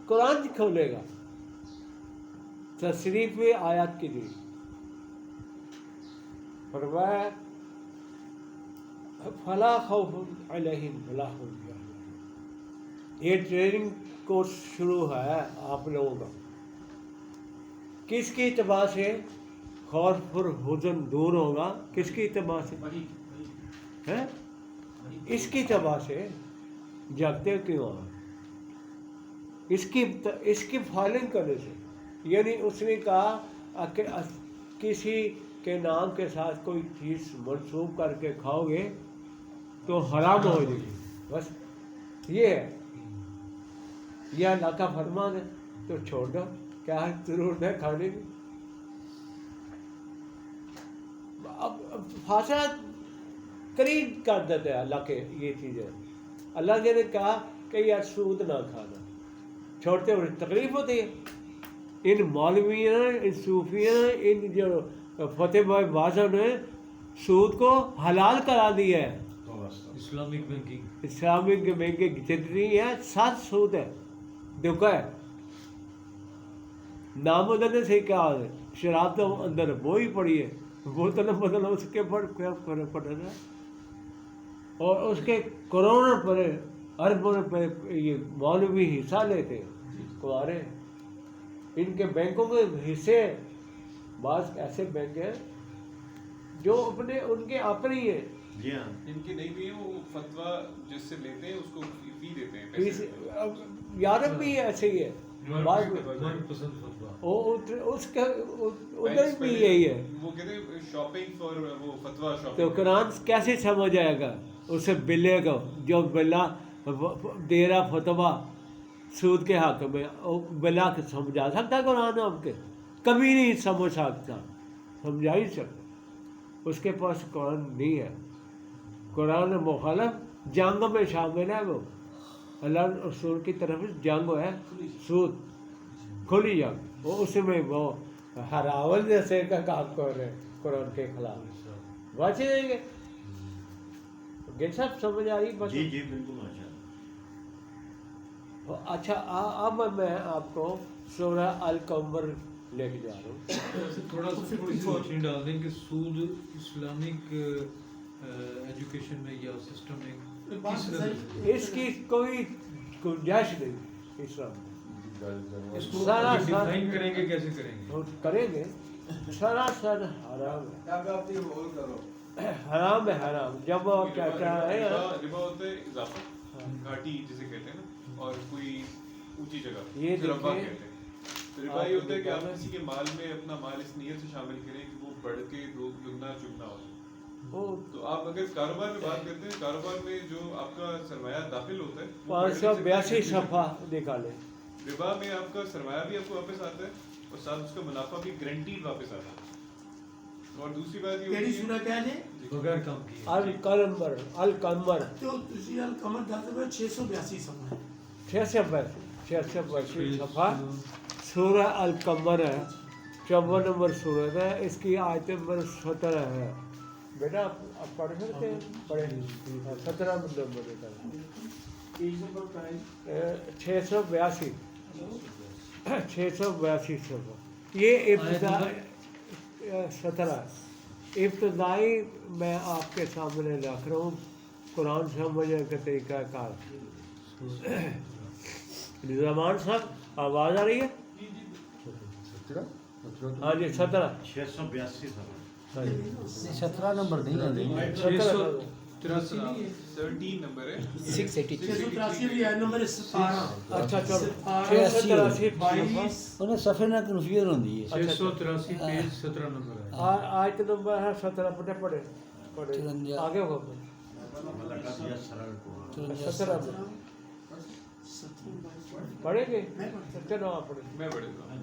[SPEAKER 1] قرآن کھولے گا. تصریف آیات کے لیے فرمایا فلا خوف علیہم ولا هم يحزنون. یہ ٹریننگ کورس شروع ہے آپ لوگوں کا. کس کی اتباع سے خوف اور حزن دور ہوگا؟ کس کی اتباع سے؟ اس کی اتباع سے. جاگتے کیوں ہیں؟ اس کی فالنگ کرنے سے. یعنی اس نے کہا کہ کسی کے نام کے ساتھ کوئی چیز منسوب کر کے کھاؤ گے تو حرام ہو جائے گی. بس یہ ہے، یہ اللہ کا فرمان ہے تو چھوڑ دو. کیا ضرورت ہے کھانے کی؟ اب فاصلہ قریب کر دیتے ہیں اللہ کے. یہ چیزیں اللہ نے کہا کہ یار سود نہ کھانا، چھوڑتے ہوئے تکلیف ہوتی ہے. ان مولویوں، ان صوفیوں، ان جو فتح بھائی بازوں نے سود کو حلال کرا دیا ہے.
[SPEAKER 2] اسلامک
[SPEAKER 1] بینکنگ جتنی ہے سب سود ہے، دھوکہ ہے. نام نے صحیح کہا ہے. شراب تو اندر وہی پڑی ہے، بوتل بدل اس کے پر کیا فرق پڑ رہا ہے. اور اس کے کروڑوں پر اربوں روپے یہ مولوی حصہ لیتے ہیں کمارے. ان کے بینکوں کے حصے، بعض ایسے بینک ہیں جو اپنے ان کے اپنے ہی ہیں.
[SPEAKER 5] جی ہاں، ان کی نہیں بھی ہے، وہ فتویٰ جس سے لیتے ہیں اس کو فی دیتے ہیں.
[SPEAKER 1] یورپ بھی ایسے ہی ہے، اس کا ادھر بھی یہی ہے.
[SPEAKER 5] وہ کہتے ہیں شاپنگ فار وہ فتویٰ شاپنگ.
[SPEAKER 1] تو قرآن کیسے سمجھ آئے گا اسے بلے کو جو بلا دے رہا فتویٰ سود کے حق میں؟ بلا کے سمجھا سکتا قرآن آپ کے؟ کبھی نہیں سمجھ سکتا، سمجھا ہی سکتا. اس کے پاس قرآن نہیں ہے. قرآن مخالف جنگ میں شامل ہے. وہ اللہ رسول کی طرف جنگ ہے، سود کھلی جنگ. وہ اس میں وہ ہراول جیسے کا کام کر رہے ہیں قرآن کے خلاف. بچ جائیں گے. گل صاحب سمجھ آ رہی؟
[SPEAKER 6] جی جی بالکل ماشاء اللہ.
[SPEAKER 1] اچھا اب میں آپ کو سورہ القمر لے کے جا رہا ہوں.
[SPEAKER 2] تھوڑا سا روشنی ڈال دیں کہ سود اسلامک ایجوکیشن میں یا سسٹم میں
[SPEAKER 1] اس کی کوئی گنجائش نہیں اسلام میں.
[SPEAKER 2] اس کو ڈیفائن کریں گے، کیسے کریں
[SPEAKER 1] گے؟ سراسر حرام ہے. حرام ہے، حرام. جب وہ کہتا ہے
[SPEAKER 5] ربا ہوتا ہے اضافہ، گھاٹی جسے کہتے ہیں نا، اور کوئی اونچی جگہ
[SPEAKER 1] یہ
[SPEAKER 5] ربا کہتے ہیں. تو ربا یہ ہوتا ہے کہ آپ کسی کے مال میں اپنا مال اس نیت سے شامل کریں کہ وہ بڑھ کے دگنا چگنا ہو. تو آپ اگر کاروبار میں بات کرتے ہیں، کاروبار میں جو آپ کا سرمایہ داخل ہوتا ہے
[SPEAKER 1] 582 صفحہ نکالے.
[SPEAKER 5] ربا میں آپ کا سرمایہ بھی آپ کو واپس آتا ہے اور ساتھ اس کا منافع بھی گارنٹیڈ واپس آتا ہے. اور دوسری بات یہ ہوتی ہے
[SPEAKER 2] بغیر کام کیے.
[SPEAKER 1] القمر
[SPEAKER 3] تو تسی القمر داتے میں 682 صفحہ ہے.
[SPEAKER 1] 682 صفحہ سورہ القمر ہے. 54 نمبر سورت ہے. اس کی آیت نمبر 17 ہے. بیٹا آپ پڑھ سکتے ہیں؟ پڑھیں. 17 نمبر 682 صفحہ. یہ ابتدائی 17 ابتدائی میں آپ کے سامنے رکھ رہا ہوں. قرآن سمجھنے کا طریقہ کار. زمان صاحب آواز آ رہی ہے؟ ہاں جی 17.
[SPEAKER 6] 682
[SPEAKER 7] 17 نمبر نہیں ہے.
[SPEAKER 5] 13 نمبر ہے.
[SPEAKER 3] 683 بھی ہے نمبر 17.
[SPEAKER 1] اچھا چلو
[SPEAKER 7] 86
[SPEAKER 3] 22
[SPEAKER 7] انہیں صفحے نہ کنفیوژن ہوندی ہے.
[SPEAKER 2] 683 پیج 17 نمبر ہے.
[SPEAKER 1] آیت نمبر ہے 17. پڑھے آگے ہو 17 پڑھیں گے. چلو آپ پڑھیں.
[SPEAKER 5] میں پڑھ دیتا ہوں.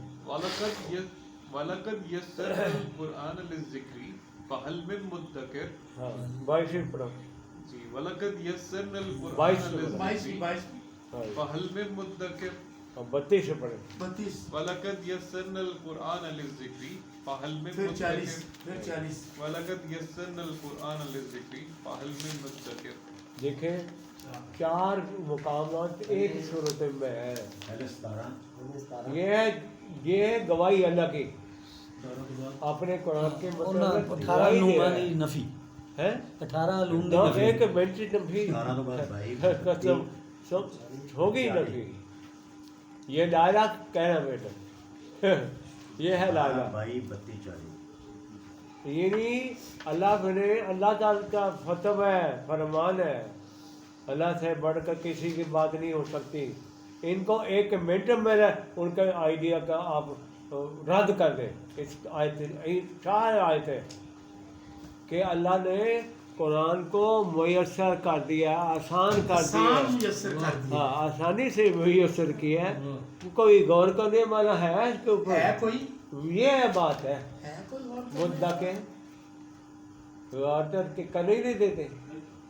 [SPEAKER 5] وَلَقَدْ يَسَّرْنَا الْقُرْآنَ لِلذِّكْرِ فَهَلْ مِن مُدَّكِرٍ.
[SPEAKER 1] ہاں 22 پڑھو.
[SPEAKER 5] جی وَلَقَدْ يَسَّرْنَا
[SPEAKER 1] 22
[SPEAKER 5] الْقُرْآنَ
[SPEAKER 3] سے
[SPEAKER 5] لِلذِّكْرِ
[SPEAKER 3] 22
[SPEAKER 5] فَهَلْ مِن مُدَّكِرٍ.
[SPEAKER 1] 32 سے پڑھیں.
[SPEAKER 3] 32
[SPEAKER 5] وَلَقَدْ يَسَّرْنَا الْقُرْآنَ لِلذِّكْرِ فَهَلْ مِن
[SPEAKER 3] پھر 40
[SPEAKER 5] مُدَّكِرٍ.
[SPEAKER 3] پھر 40
[SPEAKER 5] وَلَقَدْ يَسَّرْنَا الْقُرْآنَ لِلذِّكْرِ فَهَلْ مِن مُدَّكِرٍ.
[SPEAKER 1] دیکھیں 4 مقامات ایک ہی صورت میں ہے. یہ ہے گواہی اللہ کی اپنے قرآن کے مطابق
[SPEAKER 7] 18 نمانی نفی
[SPEAKER 1] ہے.
[SPEAKER 7] 18 علوم دی
[SPEAKER 1] نہ
[SPEAKER 7] نفی.
[SPEAKER 1] ایک منٹ نفی قسم ہوگی نفی. یہ لا الہ کہنا بیٹا یہ ہے لا الہ. یعنی اللہ نے اللہ تعالی کا فتو ہے فرمان ہے. اللہ سے بڑھ کر کسی کی بات نہیں ہو سکتی. ان کو ایک منٹ میں ان کے آئیڈیا کا آپ رد کر دیں. اس آیت 4 آیتیں کہ اللہ نے قرآن کو میسر کر دیا, آسان کر دیا.
[SPEAKER 3] آسان میسر کر دیا.
[SPEAKER 1] ہاں آسانی سے میسر کیا ہے. کوئی غور کرنے والا ہے اس کے اوپر؟
[SPEAKER 3] ہے کوئی
[SPEAKER 1] یہ بات ہے
[SPEAKER 3] کوئی اور
[SPEAKER 1] مدعا کے آرڈر کے کرنے ہی نہیں دیتے.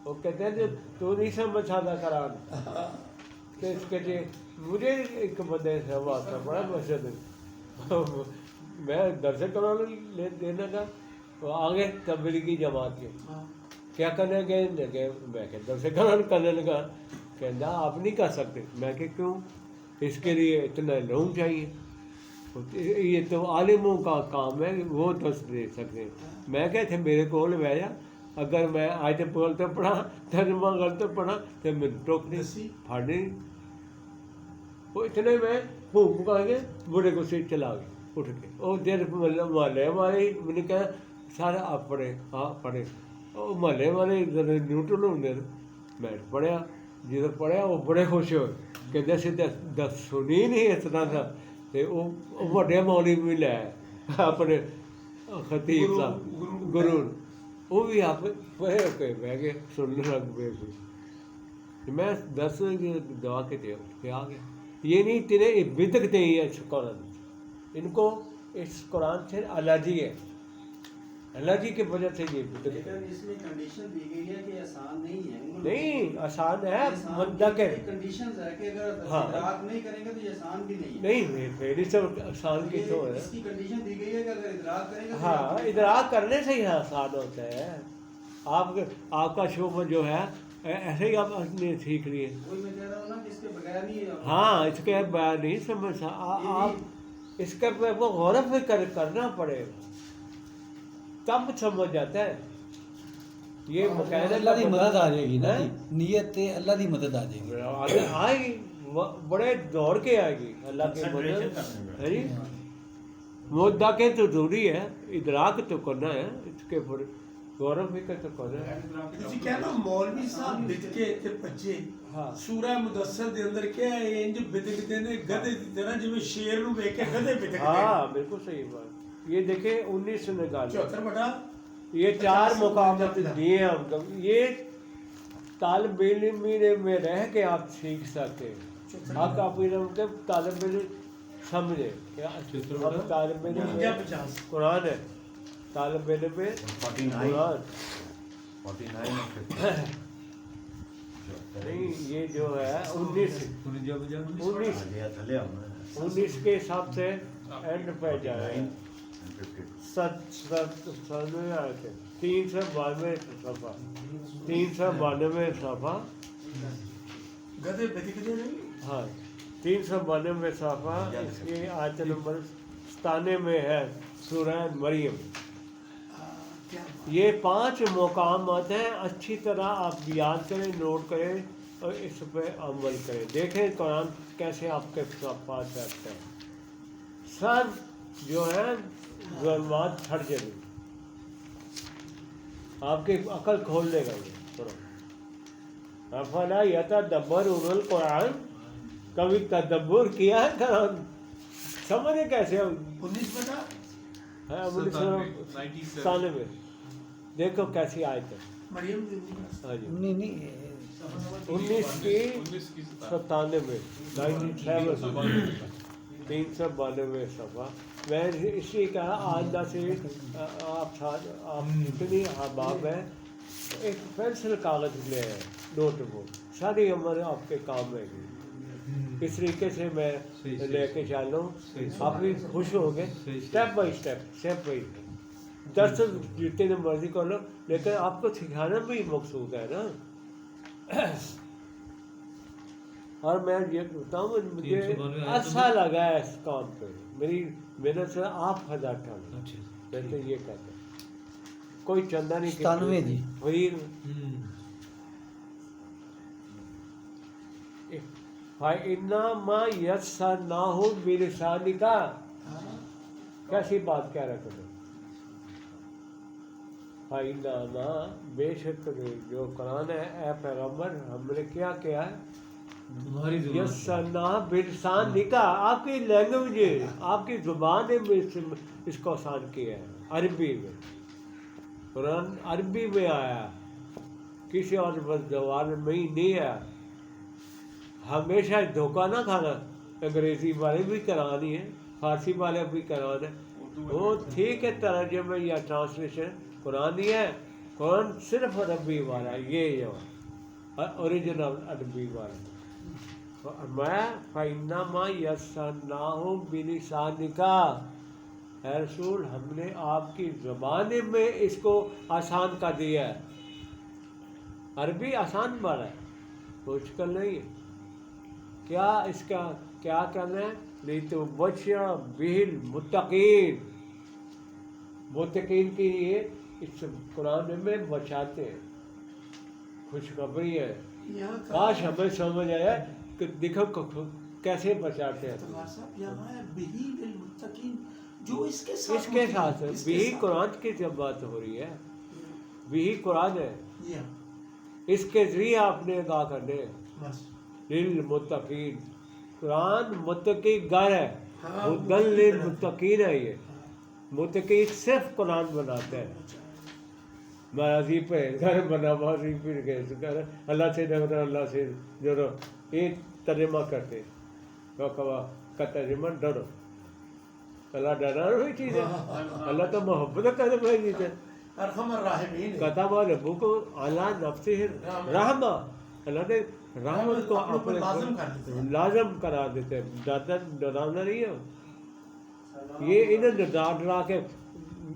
[SPEAKER 1] وہ کہتے ہیں تو نہیں سمجھا تھا قرآن. تو اس کے لیے مجھے ایک بندے سے ہوا تھا بڑا مسجد میں درس قرآن دینے کا. وہ آگے تبلیغی جماعت کے کیا کرنے گئے میں کہ درس قرآن کرنے لگا. کہنا آپ نہیں کر سکتے. میں کہ کیوں؟ اس کے لیے اتنا لوگ چاہیے. یہ تو عالموں کا کام ہے وہ درس دے سکتے ہیں. میں کہتے میرے کول بھیجا اگر میں آیت بولتے پڑھا ترجمہ غلط پڑھا تو میں ٹوکنے پھاڑنے. وہ اتنے میں پھونک کر کے بڑے کو سے چلا گیا اٹھ کے. اور دیر محلے والے میں نے کہا سارے آپ پڑھے آپ پڑھے. اور محلے والے نیوٹرل ہوں میں پڑھیا. جدھر پڑھیا وہ بڑے خوش ہوئے کہ جیسے دس سنی نہیں اس طرح تھا. تو وہ بڑے مولوی بھی لے اپنے خطیب صاحب گرو وہ بھی آپ پڑھے ہو کے بہ گئے سننے لگ پے. میں 10 دعا کے تھے آ گیا. یہ نہیں تیرے بدعتیں ہی ہے اس قرآن. ان کو اس قرآن سے الرجی ہے. الرجی کی وجہ سے یہ بدعت ہے.
[SPEAKER 4] لیکن اس میں کنڈیشن دی گئی ہے کہ آسان نہیں ہے.
[SPEAKER 1] نہیں آسان ہے مدکر.
[SPEAKER 4] کنڈیشنز ہے کہ اگر
[SPEAKER 1] ہاں.
[SPEAKER 4] ادراک نہیں کریں گے تو یہ آسان بھی نہیں ہے.
[SPEAKER 1] نہیں پھر سب آسان کی تو ہے.
[SPEAKER 4] اس کی کنڈیشن دی گئی ہے کہ اگر ادراک کریں گے تو
[SPEAKER 1] ہاں ادراک کرنے سے ہی آسان ہوتا ہے. آپ کا شعبہ جو ہے ایسے ہی آپ نے سیکھ لیے.
[SPEAKER 4] وہی میں کہہ رہا ہوں نا کہ اس کے بغیر نہیں.
[SPEAKER 1] ہاں اس کے بیان نہیں سمجھ آپ اس کے وہ غور و فکر کرنا پڑے گا تب سمجھ جاتا ہے. یہ مقاعدہ
[SPEAKER 7] اللہ دی مدد آ جائے گی نا. نیت تے اللہ دی مدد آ جائے گی.
[SPEAKER 1] آئے گی بڑے دوڑ کے آئے گی اللہ کی مدد. مدعا کے تو ضروری ہے ادراک تو کرنا ہے. اس کے اوپر غور و فکر تو کرنا ہے.
[SPEAKER 3] جی کہنا مولوی صاحب بدکے تے بچے سورہ مدثر دے اندر کیا ہے انج بدکتے نے گدے دی طرح جویں شیر نو ویکھ کے گدے بدکتے.
[SPEAKER 1] ہاں بالکل صحیح بات. یہ دیکھیں 19 نکال
[SPEAKER 3] 74 بٹا
[SPEAKER 1] یہ 4 مقامات دیے ہیں ہم کو. یہ طالب علم میں رہ کے آپ سیکھ سکتے ہیں. آپ علم کے طالب علم سمجھے کہ ہم طالب علم میں قرآن ہے. طالب علم میں قرآن نہیں. یہ جو ہے 19 کے حساب سے اینڈ پہ جائے 392 صفحہ 392 صفحہ.
[SPEAKER 3] گدے بدکتے نہیں.
[SPEAKER 1] ہاں 392 صفحہ. اس کی آیت نمبر 97 میں ہے سورہ مریم. یہ 5 مقامات ہیں، اچھی طرح آپ یاد کریں، نوٹ کریں اور اس پہ عمل کریں. دیکھیں قرآن کیسے آپ کے پاس رکھتا ہے. سب جو ہے ظلمات پھٹ جائیں گی، آپ کی عقل کھول دے گا یہ قرآن. افلا یتدبرون القرآن، کبھی تدبر کیا ہے قرآن؟ سمجھے کیسے؟
[SPEAKER 3] 19 بتا
[SPEAKER 1] ہے 1997. دیکھو کیسی آیت ہے.
[SPEAKER 3] مریم دی
[SPEAKER 1] ہاں جی
[SPEAKER 7] نہیں نہیں
[SPEAKER 1] 19 کی 97 392 صفحہ. میں اسی کا آئندہ سے آپ اتنی احباب ہیں، ایک پینسل کاغذ لے آئے، نوٹ بک، ساری عمر آپ کے کام میں گی. اس طریقے سے میں لے کے چلوں، آپ بھی خوش ہوں گے. اسٹیپ بائی اسٹیپ، درس جتنے مرضی کر لو، لیکن آپ کو سکھانا بھی مقصود ہے نا. اور میں یہ بتاؤں، مجھے اچھا لگا ہے اس کام پہ، میری محنت سے آپ فائدہ اٹھانا. میں تو یہ کہتا ہوں کوئی چندہ نہیں.
[SPEAKER 7] 97 جی.
[SPEAKER 1] وہی فَإِنَّمَا يَسَّرْنَاهُ بِلِسَانِكَ، کیسی بات کہہ رہے تھے. فَإِنَّمَا، بے شک جو قرآن ہے اے پیغمبر ہم نے کیا کیا ہے،
[SPEAKER 2] تمہاری زبان
[SPEAKER 1] یسرناہ بلسانک، آپ کی لینگویج، آپ کی زبان میں اس کو آسان کیا ہے. عربی میں قرآن عربی میں آیا، کسی اور زبان میں ہی نہیں آیا. ہمیشہ دھوکہ نہ کھانا. انگریزی والے بھی کرانی ہے، فارسی والے بھی کران ہے، وہ ٹھیک ہے ترجمہ یا ٹرانسلیشن. قرآن نہیں ہے، قرآن صرف عربی والا ہے، یہ اوریجنل عربی والا. میں فَإِنَّمَا يَسَّرْنَاهُ بِلِسَانِكَ، اے رسول ہم نے آپ کی زبان میں اس کو آسان کر دیا ہے. عربی آسان والا ہے، مشکل نہیں ہے. کیا اس کا کیا کرنا ہے؟ لِتُبَشِّرَ بِهِ الْمُتَّقِينَ، متقین کے لیے اس قرآن میں بچاتے ہیں، خوشخبری ہے. کاش ہمیں سمجھ آیا کہ دیکھو کیسے بچاتے ہیں.
[SPEAKER 3] صاحب یہاں ہے بہی للمتقین، جو اس کے ساتھ
[SPEAKER 1] اس کے ساتھ بھی قرآن کی جب بات ہو رہی ہے، بھی قرآن ہے، اس کے ذریعے آپ نے ادا کرنے للمتقین. قرآن متقی گھر ہے، ہدی للمتقین ہے. یہ متقی صرف قرآن بناتے ہیں. ماضی پہ گھر بنا، ماضی پھر گئے اللہ سے ڈرو، اللہ سے ڈرو، یہ ترجمہ کرتے کا ترجمہ ڈرو. اللہ ڈرنا وہی چیز ہے، اللہ تو محبت کرنے والی چیز ہے.
[SPEAKER 3] ارحم الراحمین
[SPEAKER 1] کتب ربک علی نفسہ رحمہ، اللہ نے رحمت کو اپنے لازم کرا دیتے. ڈرانا نہیں ہے، یہ انہوں نے ڈرا کے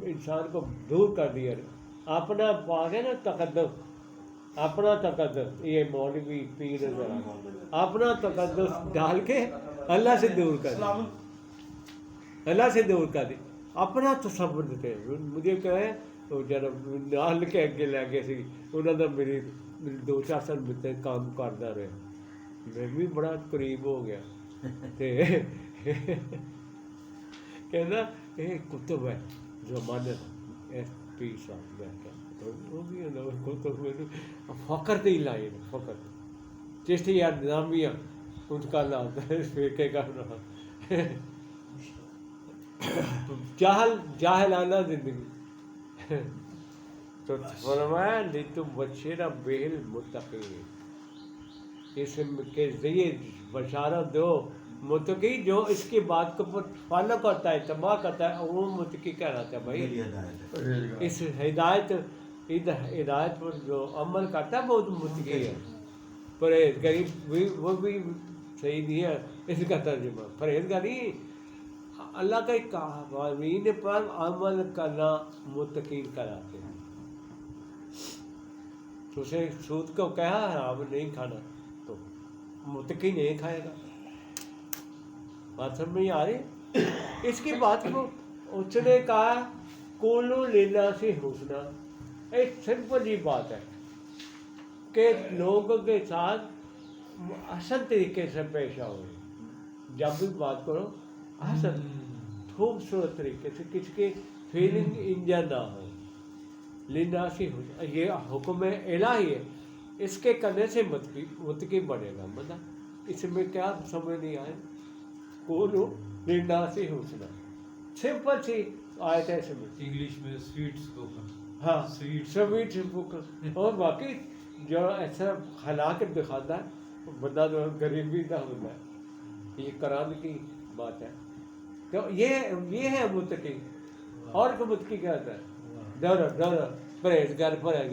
[SPEAKER 1] انسان کو دور کر دیا. اپنا پاک ہے نا تقدس، اپنا تقدس، یہ مولوی پیر اپنا تقدس ڈال کے اللہ سے دور کر دیا، اللہ سے دور کر دی. اپنا تصور دیتے. مجھے کہے جب نال کے اگے لے گئے سی، انہوں نے میری 2-4 سال میں کام کرتا رہے، میں بھی بڑا قریب ہو گیا. کہنا یہ کتب ہے زمانے ایس پی صاحب، میں کہا وہ بھی کتب فخر تی لائی، فخر چشتی یا نظامیہ ان کا نام ہے، فرقے کا نام. جاہلانہ زندگی. تو فرمایا لِتُبَشِّرَ بِهِ الْمُتَّقِينَ، اس کے ذریعے بشارت دو متقی جو اس کی بات کو فالو کرتا ہے، اتباع کرتا ہے، وہ متقی کہلاتا ہے. بھائی اس ہدایت پر جو عمل کرتا ہے وہ متقی ہے. پرہیزگاری وہ بھی صحیح نہیں ہے اس کا ترجمہ. پرہیزگاری اللہ کے قوانین پر عمل کرنا متقین کراتے ہیں. اسے سود کو کہا حرام نہیں کھانا تو متقی نہیں کھائے گا. بات سمجھ میں آ رہی؟ اس کی بات کو اس نے کہا کولو للہ سے حسنا، ایک سمپل ہی بات ہے کہ لوگوں کے ساتھ احسن طریقے سے پیش آؤ، جب بھی بات کرو احسن خوبصورت طریقے سے، کسی کی فیلنگ انجر نہ ہو. لناسی یہ حکم الہی ہے، اس کے کرنے سے متقی بنے گا. مطلب اس میں کیا سمجھ نہیں آئے، قولوا للناس حسنا، سمپل سی آیت ہے اس میں.
[SPEAKER 2] انگلش میں سویٹ اسپوکن.
[SPEAKER 1] ہاں
[SPEAKER 2] Sweet.
[SPEAKER 1] Sweet spoken. اور باقی جو ایسا کھلا کے دکھاتا ہے بندہ جو غریبی کا ہوتا ہے، یہ قرآن کی بات ہے. تو یہ ہے متقی. اور کو متقی کیا ہوتا ہے؟ ڈر پرہیزگار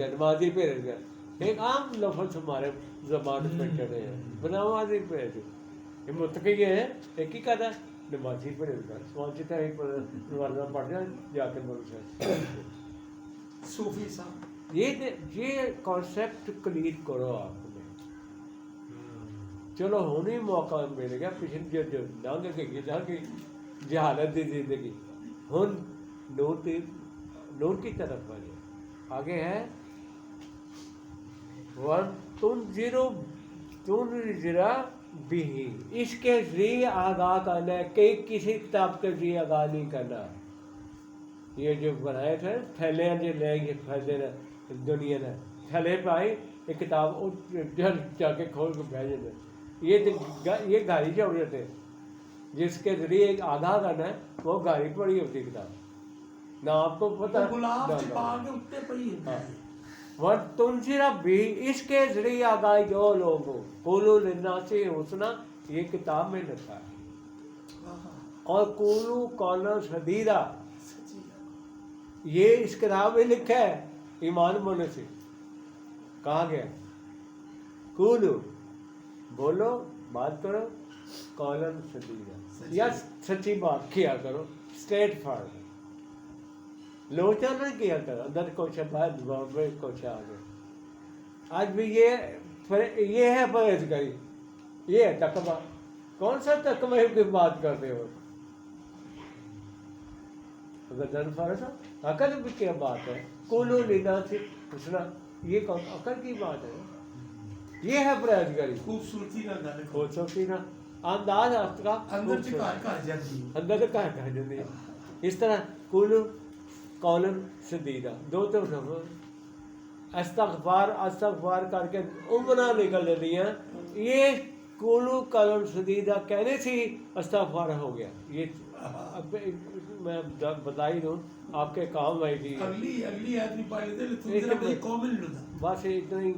[SPEAKER 1] نمازی پرہیزگار. ایک عام لفظ ہمارے زبان پہ چڑھے ہیں، نمازی پرہیزگار. یہ متقی یہ ہے، ایک ہی کہتا ہے نمازی پرہیزگار. سوچتا ہے ورنہ پڑھ جائے جا کے ملک سے.
[SPEAKER 3] صوفی صاحب
[SPEAKER 1] یہ کانسیپٹ کلیئر کرو آپ نے. چلو ہونے موقع مل گیا، پچھلے جو لنگ گئی جہالت دی زندگی، ہن نور کی طرف آگے ہے. تنذر بھی، اس کے ذریعے آگاہ کرنا ہے کہ کسی کتاب کے ذریعے آگاہ نہیں کرنا. یہ جو بنائے تھے تھیلے جو لے کے پھیلے نا دنیا نے تھیلے پہ آئی ایک کتاب جا کے کھول کے بھیج دے. یہ گاڑی جو ہوتے تھے جس کے ذریعے آگاہ کرنا ہے، وہ گاڑی پڑی ہوتی کتاب، نہ آپ کو پتہ
[SPEAKER 3] گلاب چھپا کے اٹھتے پڑی ہے.
[SPEAKER 1] تنذر بھی، اس کے ذریعے آگاہی دو لوگوں. قولوا للناس حسنا، یہ کتاب میں لکھا ہے. اور قولوا قولا سدیدا، یہ اس کتاب میں لکھا ہے. ایمان ہونے سے کہا گیا قولوا، بولو بات کرو، قولا سدیدا، یا سچی بات کیا کرو، اسٹریٹ فارورڈ. لوچا نہ کیا کرو، اندر کچھ باہر دماغ میں کچھ آ گیا. آج بھی یہ ہے پرہیزگاری، یہ ہے تقویٰ. کون سا تقوی کی بات کرتے ہو؟ اگر دن فرض عقل بھی کیا بات ہے. قولوا للناس حسنا، یہ عقل کی بات ہے. یہ ہے پرہیزگاری.
[SPEAKER 3] خوبصورتی نہ گل
[SPEAKER 1] خوبصورتی نہ انداز آپ کا
[SPEAKER 3] اندر سے کہا جاتی ہے.
[SPEAKER 1] اندر کہا جاتی ہے. اس طرح قولوا قولا سدیدا، دو تو استغفار کر کے عمرہ نکل لیتی ہیں. یہ قولوا قولا سدیدا کہنے سے ہی استغفار ہو گیا. یہ میں بتا ہی دوں آپ کے کام آئے گی.
[SPEAKER 3] اگلی آدمی پڑھ لیتے ہیں قوم لدا.
[SPEAKER 1] بس اتنا ہی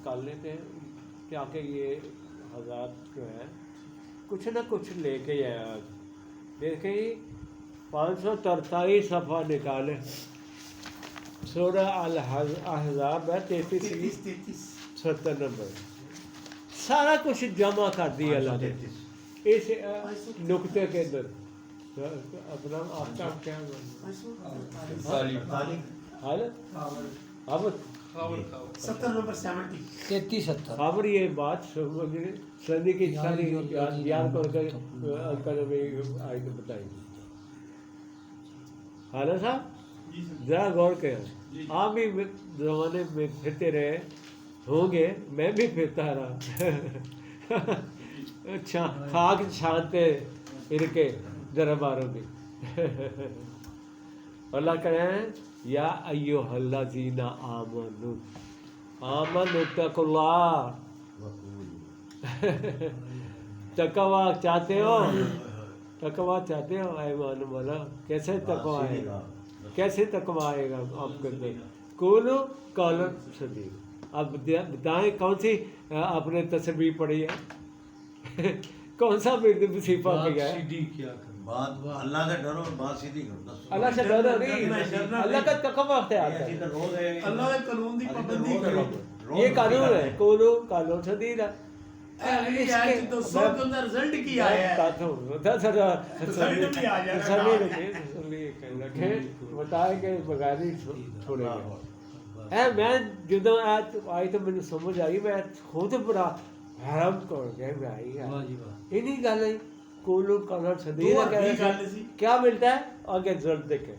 [SPEAKER 1] کر لیتے ہیں تاکہ یہ حضرات جو ہے کچھ نہ کچھ لے کے آئے. آج دیکھیں 543 صفحہ نکالے، سورہ الاحزاب ہے 33 70 نمبر. سارا کچھ جمع کر دیا اللہ نے اس نقطے کے اندر. اپنا آپ کا کیا
[SPEAKER 3] ستر نمبر 70
[SPEAKER 7] 33 70.
[SPEAKER 1] خبر یہ بات سننے کی ساری یاد کر آئی تو بتائی. حالت صاحب ذرا غور کریں. آپ بھی زمانے میں پھرتے رہے ہوں گے، میں بھی پھرتا رہا. اچھا خاک چھانتے ارکے درباروں کی. اللہ کہیں یا ایھا الذین آمنوا اتقوا اللہ. تقویٰ چاہتے ہو؟ تقویٰ چاہتے ہو ایمان والا؟ کیسے تقویٰ آئے گا؟ کیسے تقویٰ آئے گا آپ کے اندر؟ قولوا قولا سدیدا. اب بتائیں کون سی آپ نے تسبیح پڑھی ہے؟ کون سا وظیفہ کیا ہے؟
[SPEAKER 2] کیا
[SPEAKER 6] بات اللہ سے ڈرو، بات سیدھی کرو.
[SPEAKER 1] اللہ سے ڈرو نہیں، اللہ کا تقویٰ اختیار کرو.
[SPEAKER 3] اللہ کے قانون دی پابندی کرو.
[SPEAKER 1] یہ قانون ہے قولوا قولا سدیدا.
[SPEAKER 3] اگلی آیت تو سو کے اندر رزلٹ کی آیا ہے. رزلٹ بھی آ جائے گا.
[SPEAKER 1] بتائے کہ بغیر ہی چھوڑے گا. میں جدو آئی تو مجھے سمجھ آئی، میں خود بڑا حیران کر گیا. میں آئی انہیں گل ہے قولوا قولا سدیدا کیا ملتا ہے؟ آگے رزلٹ دیکھیں.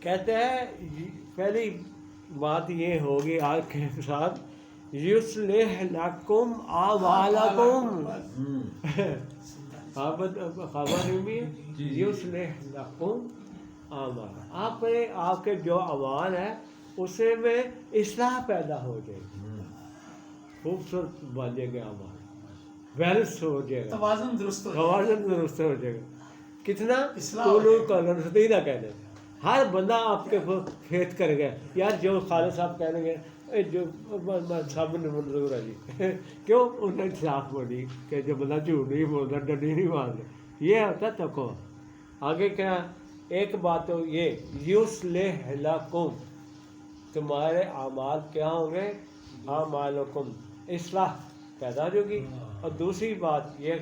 [SPEAKER 1] کہتے ہیں پہلی بات یہ ہوگی آج کے ساتھ یصلح لکم اعمالکم. آپ خبر نہیں بھی ہے یصلح لکم اعمال. آپ کے جو اعمال ہیں اسے میں اصلاح پیدا ہو جائے گی, خوبصورت بن جائے گا اعمال, بیلنس ہو جائے گا,
[SPEAKER 3] توازن درست
[SPEAKER 1] ہو جائے گا. کتنا
[SPEAKER 3] اصلاح ہو
[SPEAKER 1] کولو کالن سدیدہ کہتے ہیں. ہر بندہ آپ کے فیت کرے گا یار جو خالد صاحب کہنے گے جو سب نے منظور ہے جی کیوں انہوں نے صاف بولی کہ جو بندہ جھوٹ نہیں بولتا ڈنڈی نہیں مارتا, یہ ہوتا ہے تقویٰ. آگے کیا ایک بات تو یہ یصلح لکم تمہارے اعمال کیا ہوں گے, اعمالکم اصلاح پیدا ہوگی. اور دوسری بات یہ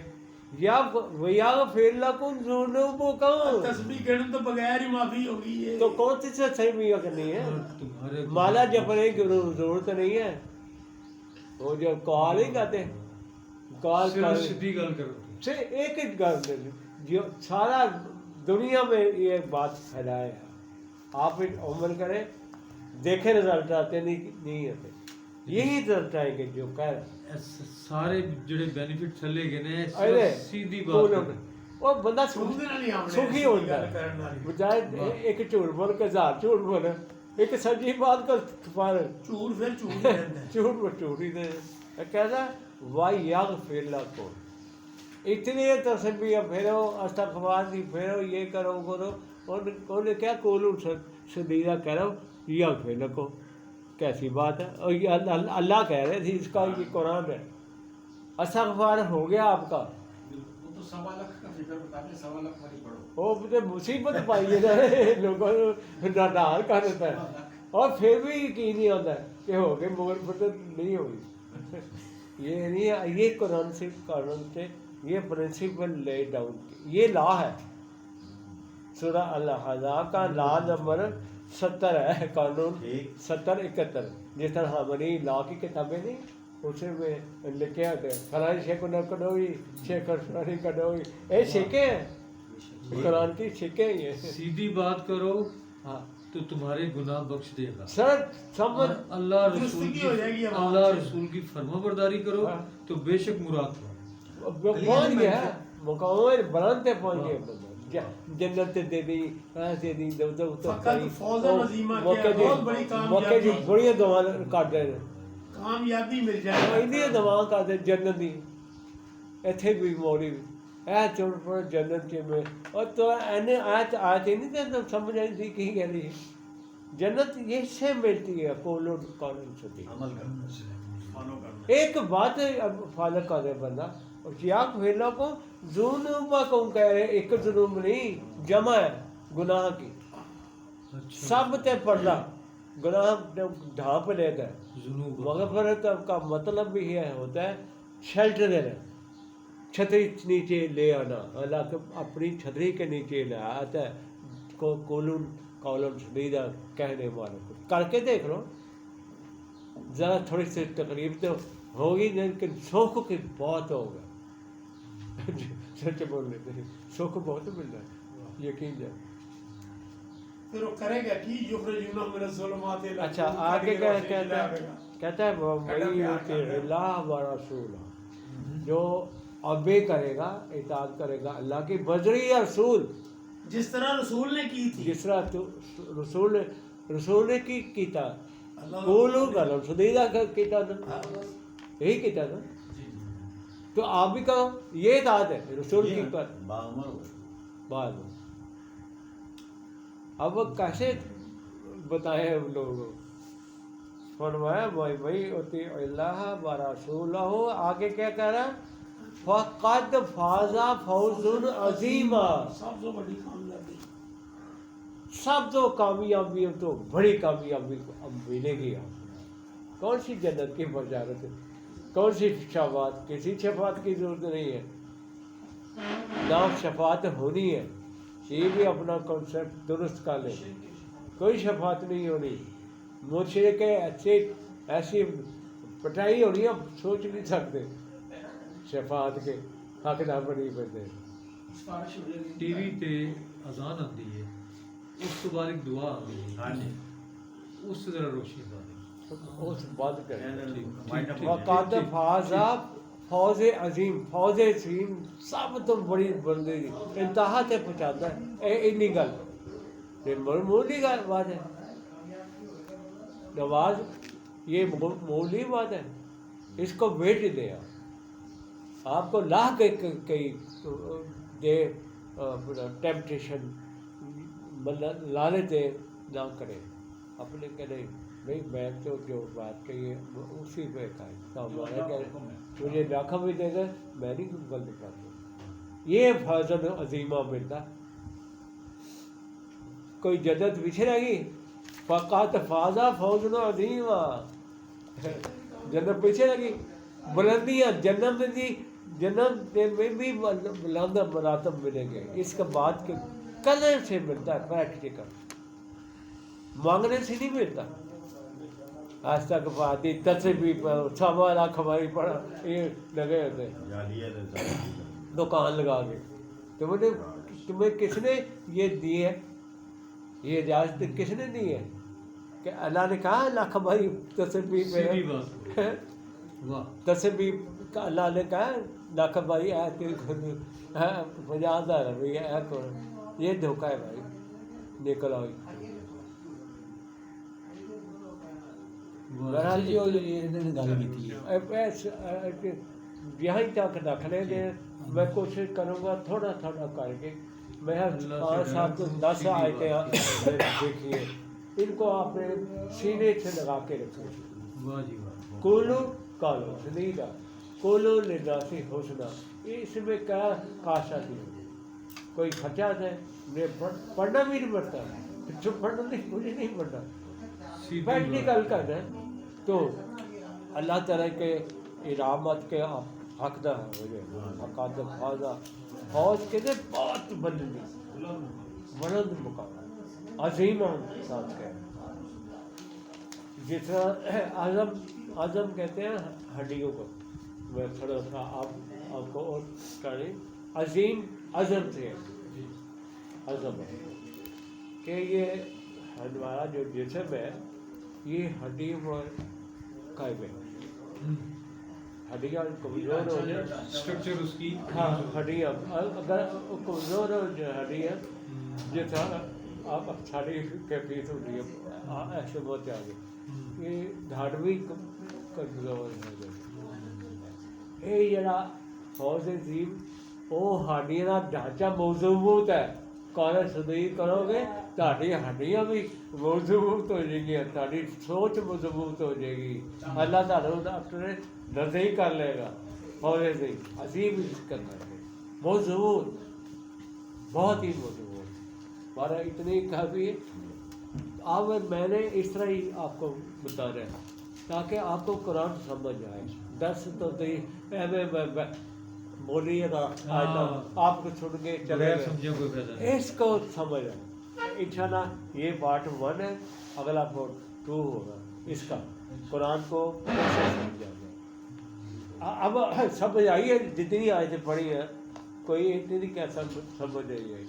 [SPEAKER 1] یغفر لکم ذنوبکم,
[SPEAKER 3] تسبیح کرنے تو بغیر ہی معافی ہوگی. یہ
[SPEAKER 1] تو کون سی سے صحیح کرنی ہے؟
[SPEAKER 2] تمہارے
[SPEAKER 1] مالا جپنے کی ضرورت نہیں ہے. وہ جو کال ہی کہتے کال
[SPEAKER 2] صرف سیدھی گل کرو.
[SPEAKER 1] سے ایک ہی گل جو سارا دنیا میں یہ بات پھیلایا ہے, آپ عمل کریں دیکھیں رزلٹ آتے نہیں آتے. یہی رزلٹ آئیں گے جو کہہ رہے
[SPEAKER 2] سارے جڑے بینیفٹ چلے گئے نے
[SPEAKER 1] ارے
[SPEAKER 2] سیدھی بات کرو.
[SPEAKER 1] وہ بندہ
[SPEAKER 3] سخی
[SPEAKER 1] سخی ہوتا ہے بجائے ایک جھوٹ بول کے ہزار جھوٹ بولے, ایک سچی بات کا
[SPEAKER 3] جھوٹ پھر جھوٹ رہتا ہے.
[SPEAKER 1] جھوٹ ہی دے کہتا ہے وَيَغْفِرْ لَكُمْ. اتنی تسبیح پھیرو استغفار دی پھیرو یہ کرو انہوں نے کیا کولو سدیدہ کرو یغفر لکم. کیسی بات ہے, اور یہ اللہ کہہ رہے تھے, اس کا یہ قرآن ہے. استغفار ہو گیا آپ کا,
[SPEAKER 4] وہ تو 1.25 لاکھ کا فکر بتا دیں, 1.25 لاکھ والی پڑھو.
[SPEAKER 1] وہ مجھے مصیبت پائی ہے لوگوں کو ڈال کر دیتا ہے, اور پھر بھی یقین نہیں آتا ہے کہ ہو گئے مگر مدد نہیں ہوئی. یہ نہیں, یہ قرآن سے یہ پرنسپل لے ڈاؤن, یہ لا ہے. سورہ الحزاب کا لا نمبر 70 ہے, قانون 70-71. جس طرح ہماری لا کی کتابیں نہیں اسے میں لکھے ہوتے ہیں فلانی شیخ نہ کڈوئی شیخ فلانی کڈوئی, یہ شیخیں ہیں قرآن کی شیخیں ہیں. یہ
[SPEAKER 2] سیدھی بات کرو
[SPEAKER 1] ہاں
[SPEAKER 2] تو تمہارے گناہ بخش دے گا.
[SPEAKER 1] سر سمجھ
[SPEAKER 2] اللہ
[SPEAKER 3] درستگی ہو جائے گی.
[SPEAKER 2] اللہ رسول کی فرما برداری کرو تو بے شک مراد پاؤ.
[SPEAKER 1] پہنچ گیا ہے مقام بلند پہ پہنچ گیا. جنت دے دی ایسے دی
[SPEAKER 3] فقط فوزاً عظیمہ کیا بہت بڑی
[SPEAKER 1] موقع جو
[SPEAKER 3] کامیابی,
[SPEAKER 1] بڑی دعا کر رہے ہیں
[SPEAKER 3] کامیابی مل جائے.
[SPEAKER 1] انہیں دعا کرتے جنت دی اتنے بھی موڑی اے چوڑ پڑ جنت کے میں. اور تو اینے آیت ہی نہیں تھے سمجھ آئی تھی کہیں کہہ رہی جنت یہ سے ملتی ہے کولو کالن سدی.
[SPEAKER 6] عمل کرنا فالو کرنا.
[SPEAKER 1] ایک بات فالو کر رہے بندہ یا پھیلا کو ذنوبکم کہہ رہے, ایک ذنوب نہیں جمع ہے گناہ کی. سب تے پڑھنا گناہ ڈھانپ لیتا ہے. مغفرت کا مطلب بھی یہ ہوتا ہے شیلٹر دینا, چھتری نیچے لے آنا. اللہ اپنی چھتری کے نیچے لے آتا ہے کولن سدیدہ کہنے والوں کو. کر کے دیکھ لو ذرا, تھوڑی سی تقریب تو ہوگی لیکن سوکھ کی بہت ہوگا. سچ بول لیتے ہیں سوکھ بہت مل رہا ہے, یقین جائے.
[SPEAKER 3] پھر وہ کرے گا کہ یخرجونہم من الظلمات الی
[SPEAKER 1] اچھا آگے کہتا ہے وَمَن یُطِعِ اللَّهَ وَرَسُولَهُ, جو ابے کرے گا اطاعت کرے گا اللہ کی بذریعہ رسول,
[SPEAKER 3] جس طرح رسول نے کی تھی.
[SPEAKER 1] جس طرح رسول نے کیتا کولو کالن سدیدہ کیتا نا, یہی کیتا نا. تو آپ بھی کہو یہ اطاعت ہے رسول کی پر
[SPEAKER 6] باعمر ہو.
[SPEAKER 1] بعد میں اب وہ کیسے بتائیں ہم لوگوں کو. فرمایا وہی اطیع اللہ و رسولہ. آگے کیا کہہ رہا ہے فقد فاز فوزا عظیما.
[SPEAKER 3] سب سے بڑی کامیابی,
[SPEAKER 1] سب تو کامیابی تو بڑی کامیابی اب ملے گی. کون سی جنت کی بشارت ہے, کون سی شفاعت, کسی شفاعت کی ضرورت نہیں ہے. نام شفاعت ہونی ہے, یہ بھی اپنا کنسیپٹ درست کر لیں. کوئی شفاعت نہیں ہونی. مشرک ایسی پٹائی ہونی اب سوچ نہیں سکتے شفاعت کے حقدار بنی پڑتے.
[SPEAKER 2] ٹی وی تے اذان آتی ہے اس تو بعد ایک دعا آ گئی
[SPEAKER 6] ہاں جی
[SPEAKER 2] اس سے ذرا روشنی ڈالیں
[SPEAKER 1] اس بات کریں
[SPEAKER 6] ٹھیک
[SPEAKER 1] وقات فاضا فوز عظیم فوز عظیم سب تو بڑی بندی انتہا تے پہنچاتا ہے اینی گل یہ معمولی گل بات ہے نواز یہ معمولی بات ہے اس کو ویٹ دیں آپ کو لا کے کئی دے ٹیمپٹیشن لالچ نہ کریں اپنے کریں نہیں میں تو جو بات کہی ہے اسی پہ کھائیں تو ہمارا کیا مجھے لاکھوں بھی دے گا میں نہیں غلط کرتا یہ فضل عظیمہ ملتا کوئی جدت پیچھے رہ گئی فقط فاضا فوزن عظیمہ جنت پیچھے رہ گئی بلندیاں جنت میں بھی بلند مراتب ملیں گے اس کے بعد کے کلر سے ملتا ہے پریکٹیکل مانگنے سے نہیں ملتا آج تک فاتی تصویر سوا لاکھ ہماری پڑھا یہ لگے ہوتے دکان لگا کے تمہیں کس نے یہ دی ہے یہ اجازت کس نے دی ہے کہ اللہ نے کہا لاکھ ہماری تصویر
[SPEAKER 2] سیدھی بات واہ
[SPEAKER 1] تصویر کا اللہ نے کہا لاکھ ہماری مجھے آتا ہے بھائی یہ دھوکہ ہے بھائی نکل آئی
[SPEAKER 7] بہرحال جو انہوں نے گل کی ہے
[SPEAKER 1] یہیں تک رکھنے دیں میں کوشش کروں گا تھوڑا تھوڑا کر کے میں 5 7 10 آیتیں دیکھیے ان کو آپ نے سینے سے لگا کے رکھیں
[SPEAKER 2] واہ جی واہ
[SPEAKER 1] کولو کالو سنیدہ کولو لناسی حسنہ اس میں کیا کاشا تھی کوئی خرچہ ہے پڑھنا بھی نہیں پڑتا جو پڑھنا نہیں مجھے نہیں پڑھنا پریکٹیکل کرنا ہے تو اللہ تعالیٰ کے انعامات کے آپ حقدار ہیں حقات فاضا فوج کے لیے بہت بلند مقام عظیم ساتھ کے جس طرح عزم کہتے ہیں ہڈیوں کو میں تھوڑا سا آپ کو اور کریں عظیم عزم سے عزم ہے کہ یہ ہمارا جو جسم ہے یہ ہڈیوں پر قائم ہے ہڈیاں کمزور ہو جائیں
[SPEAKER 2] اسٹرکچر اس کی
[SPEAKER 1] ہاں ہڈیاں اگر کمزور ہو جائے ہڈیاں جیسا آپ ساری کیفیت ہوتی ہے ایسے بہت آگے یہ دھاڑ بھی کمزور ہو جائے یہ جڑا فوج عظیم وہ ہڈیاں کا ڈھانچہ مضبوط ہے کالج صدیق کرو گے تاری ہڈیاں بھی مضبوط ہو جائیں گی تاری سوچ مضبوط ہو جائے گی اللہ تعالیٰ اپنے نظر کر لے گا فوج عظیم عظیم اس کا کر کے مضبوط بہت ہی مضبوط ہمارا اتنی کافی ہے اب میں نے اس طرح ہی آپ کو بتا رہا ہے تاکہ آپ کو قرآن سمجھ آئے دس تو بولیے گا آپ کو چھوڑ کے چلے گئے
[SPEAKER 2] سمجھے کوئی فائدہ نہیں
[SPEAKER 1] اس کو سمجھ آئے انشاءاللہ یہ پارٹ 1 ہے اگلا پارٹ 2 ہوگا اس کا قرآن کو کیسے سمجھا جائے اب سمجھ آئی ہے جتنی آیتیں پڑھی ہیں کوئی اتنی کیا سمجھ نہیں آئی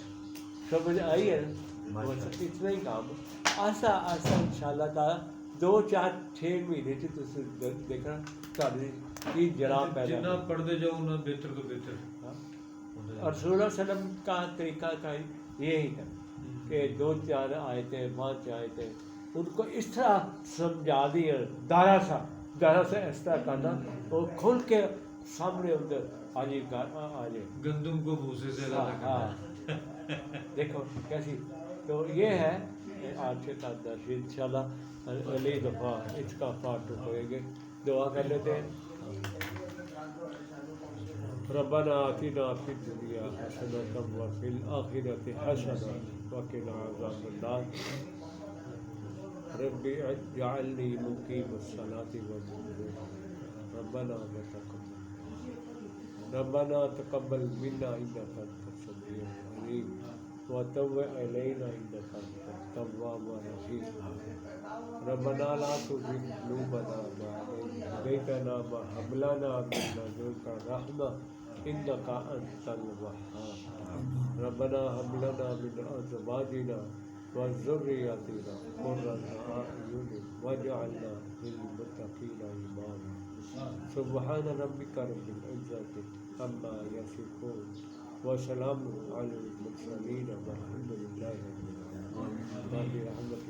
[SPEAKER 1] سمجھ آئی ہے بس اتنا ہی کام آسا آسا ان شاء اللہ تعالیٰ 2 4 6 مہینے سے دیکھنا کی جراب پیدا
[SPEAKER 2] جتنا پڑھتے جاؤ نا بہتر تو بہتر
[SPEAKER 1] اور رسول اللہ علیہ وسلم کا طریقہ کا یہی تھا کہ 2 4 آیتیں 5 آیتیں ان کو اس طرح سمجھا دیا دارا سا اس طرح کرنا اور کھل کے سامنے اندر آ جائے
[SPEAKER 2] گندم کو بھوسے سے زیادہ کرنا
[SPEAKER 1] دیکھو کیسی تو یہ ہے آج کے ساتھ ان شاء اللہ اگلی دفعہ اس کا پارٹ ہوئے گے دعا کر لیتے ہیں ربنا آتنا فی الدنیا حسنۃ وفی الآخرۃ حسنۃ وقنا عذاب النار رب اجعلنی مقیم الصلاۃ ومن ربنا تقبل منا انک انت السمیع العلیم وتب علینا انک انت التواب الرحیم ربنا لا تزغ قلوبنا بعد إذ هديتنا وهب لنا من لدنك رحمة إنك أنت الوهاب ربنا هب لنا من أزواجنا وذرياتنا قرة أعين واجعلنا للمتقين إماما سبحان ربك رب العزة عما يصفون وسلام على المرسلين والحمد لله رب العالمين برحمتك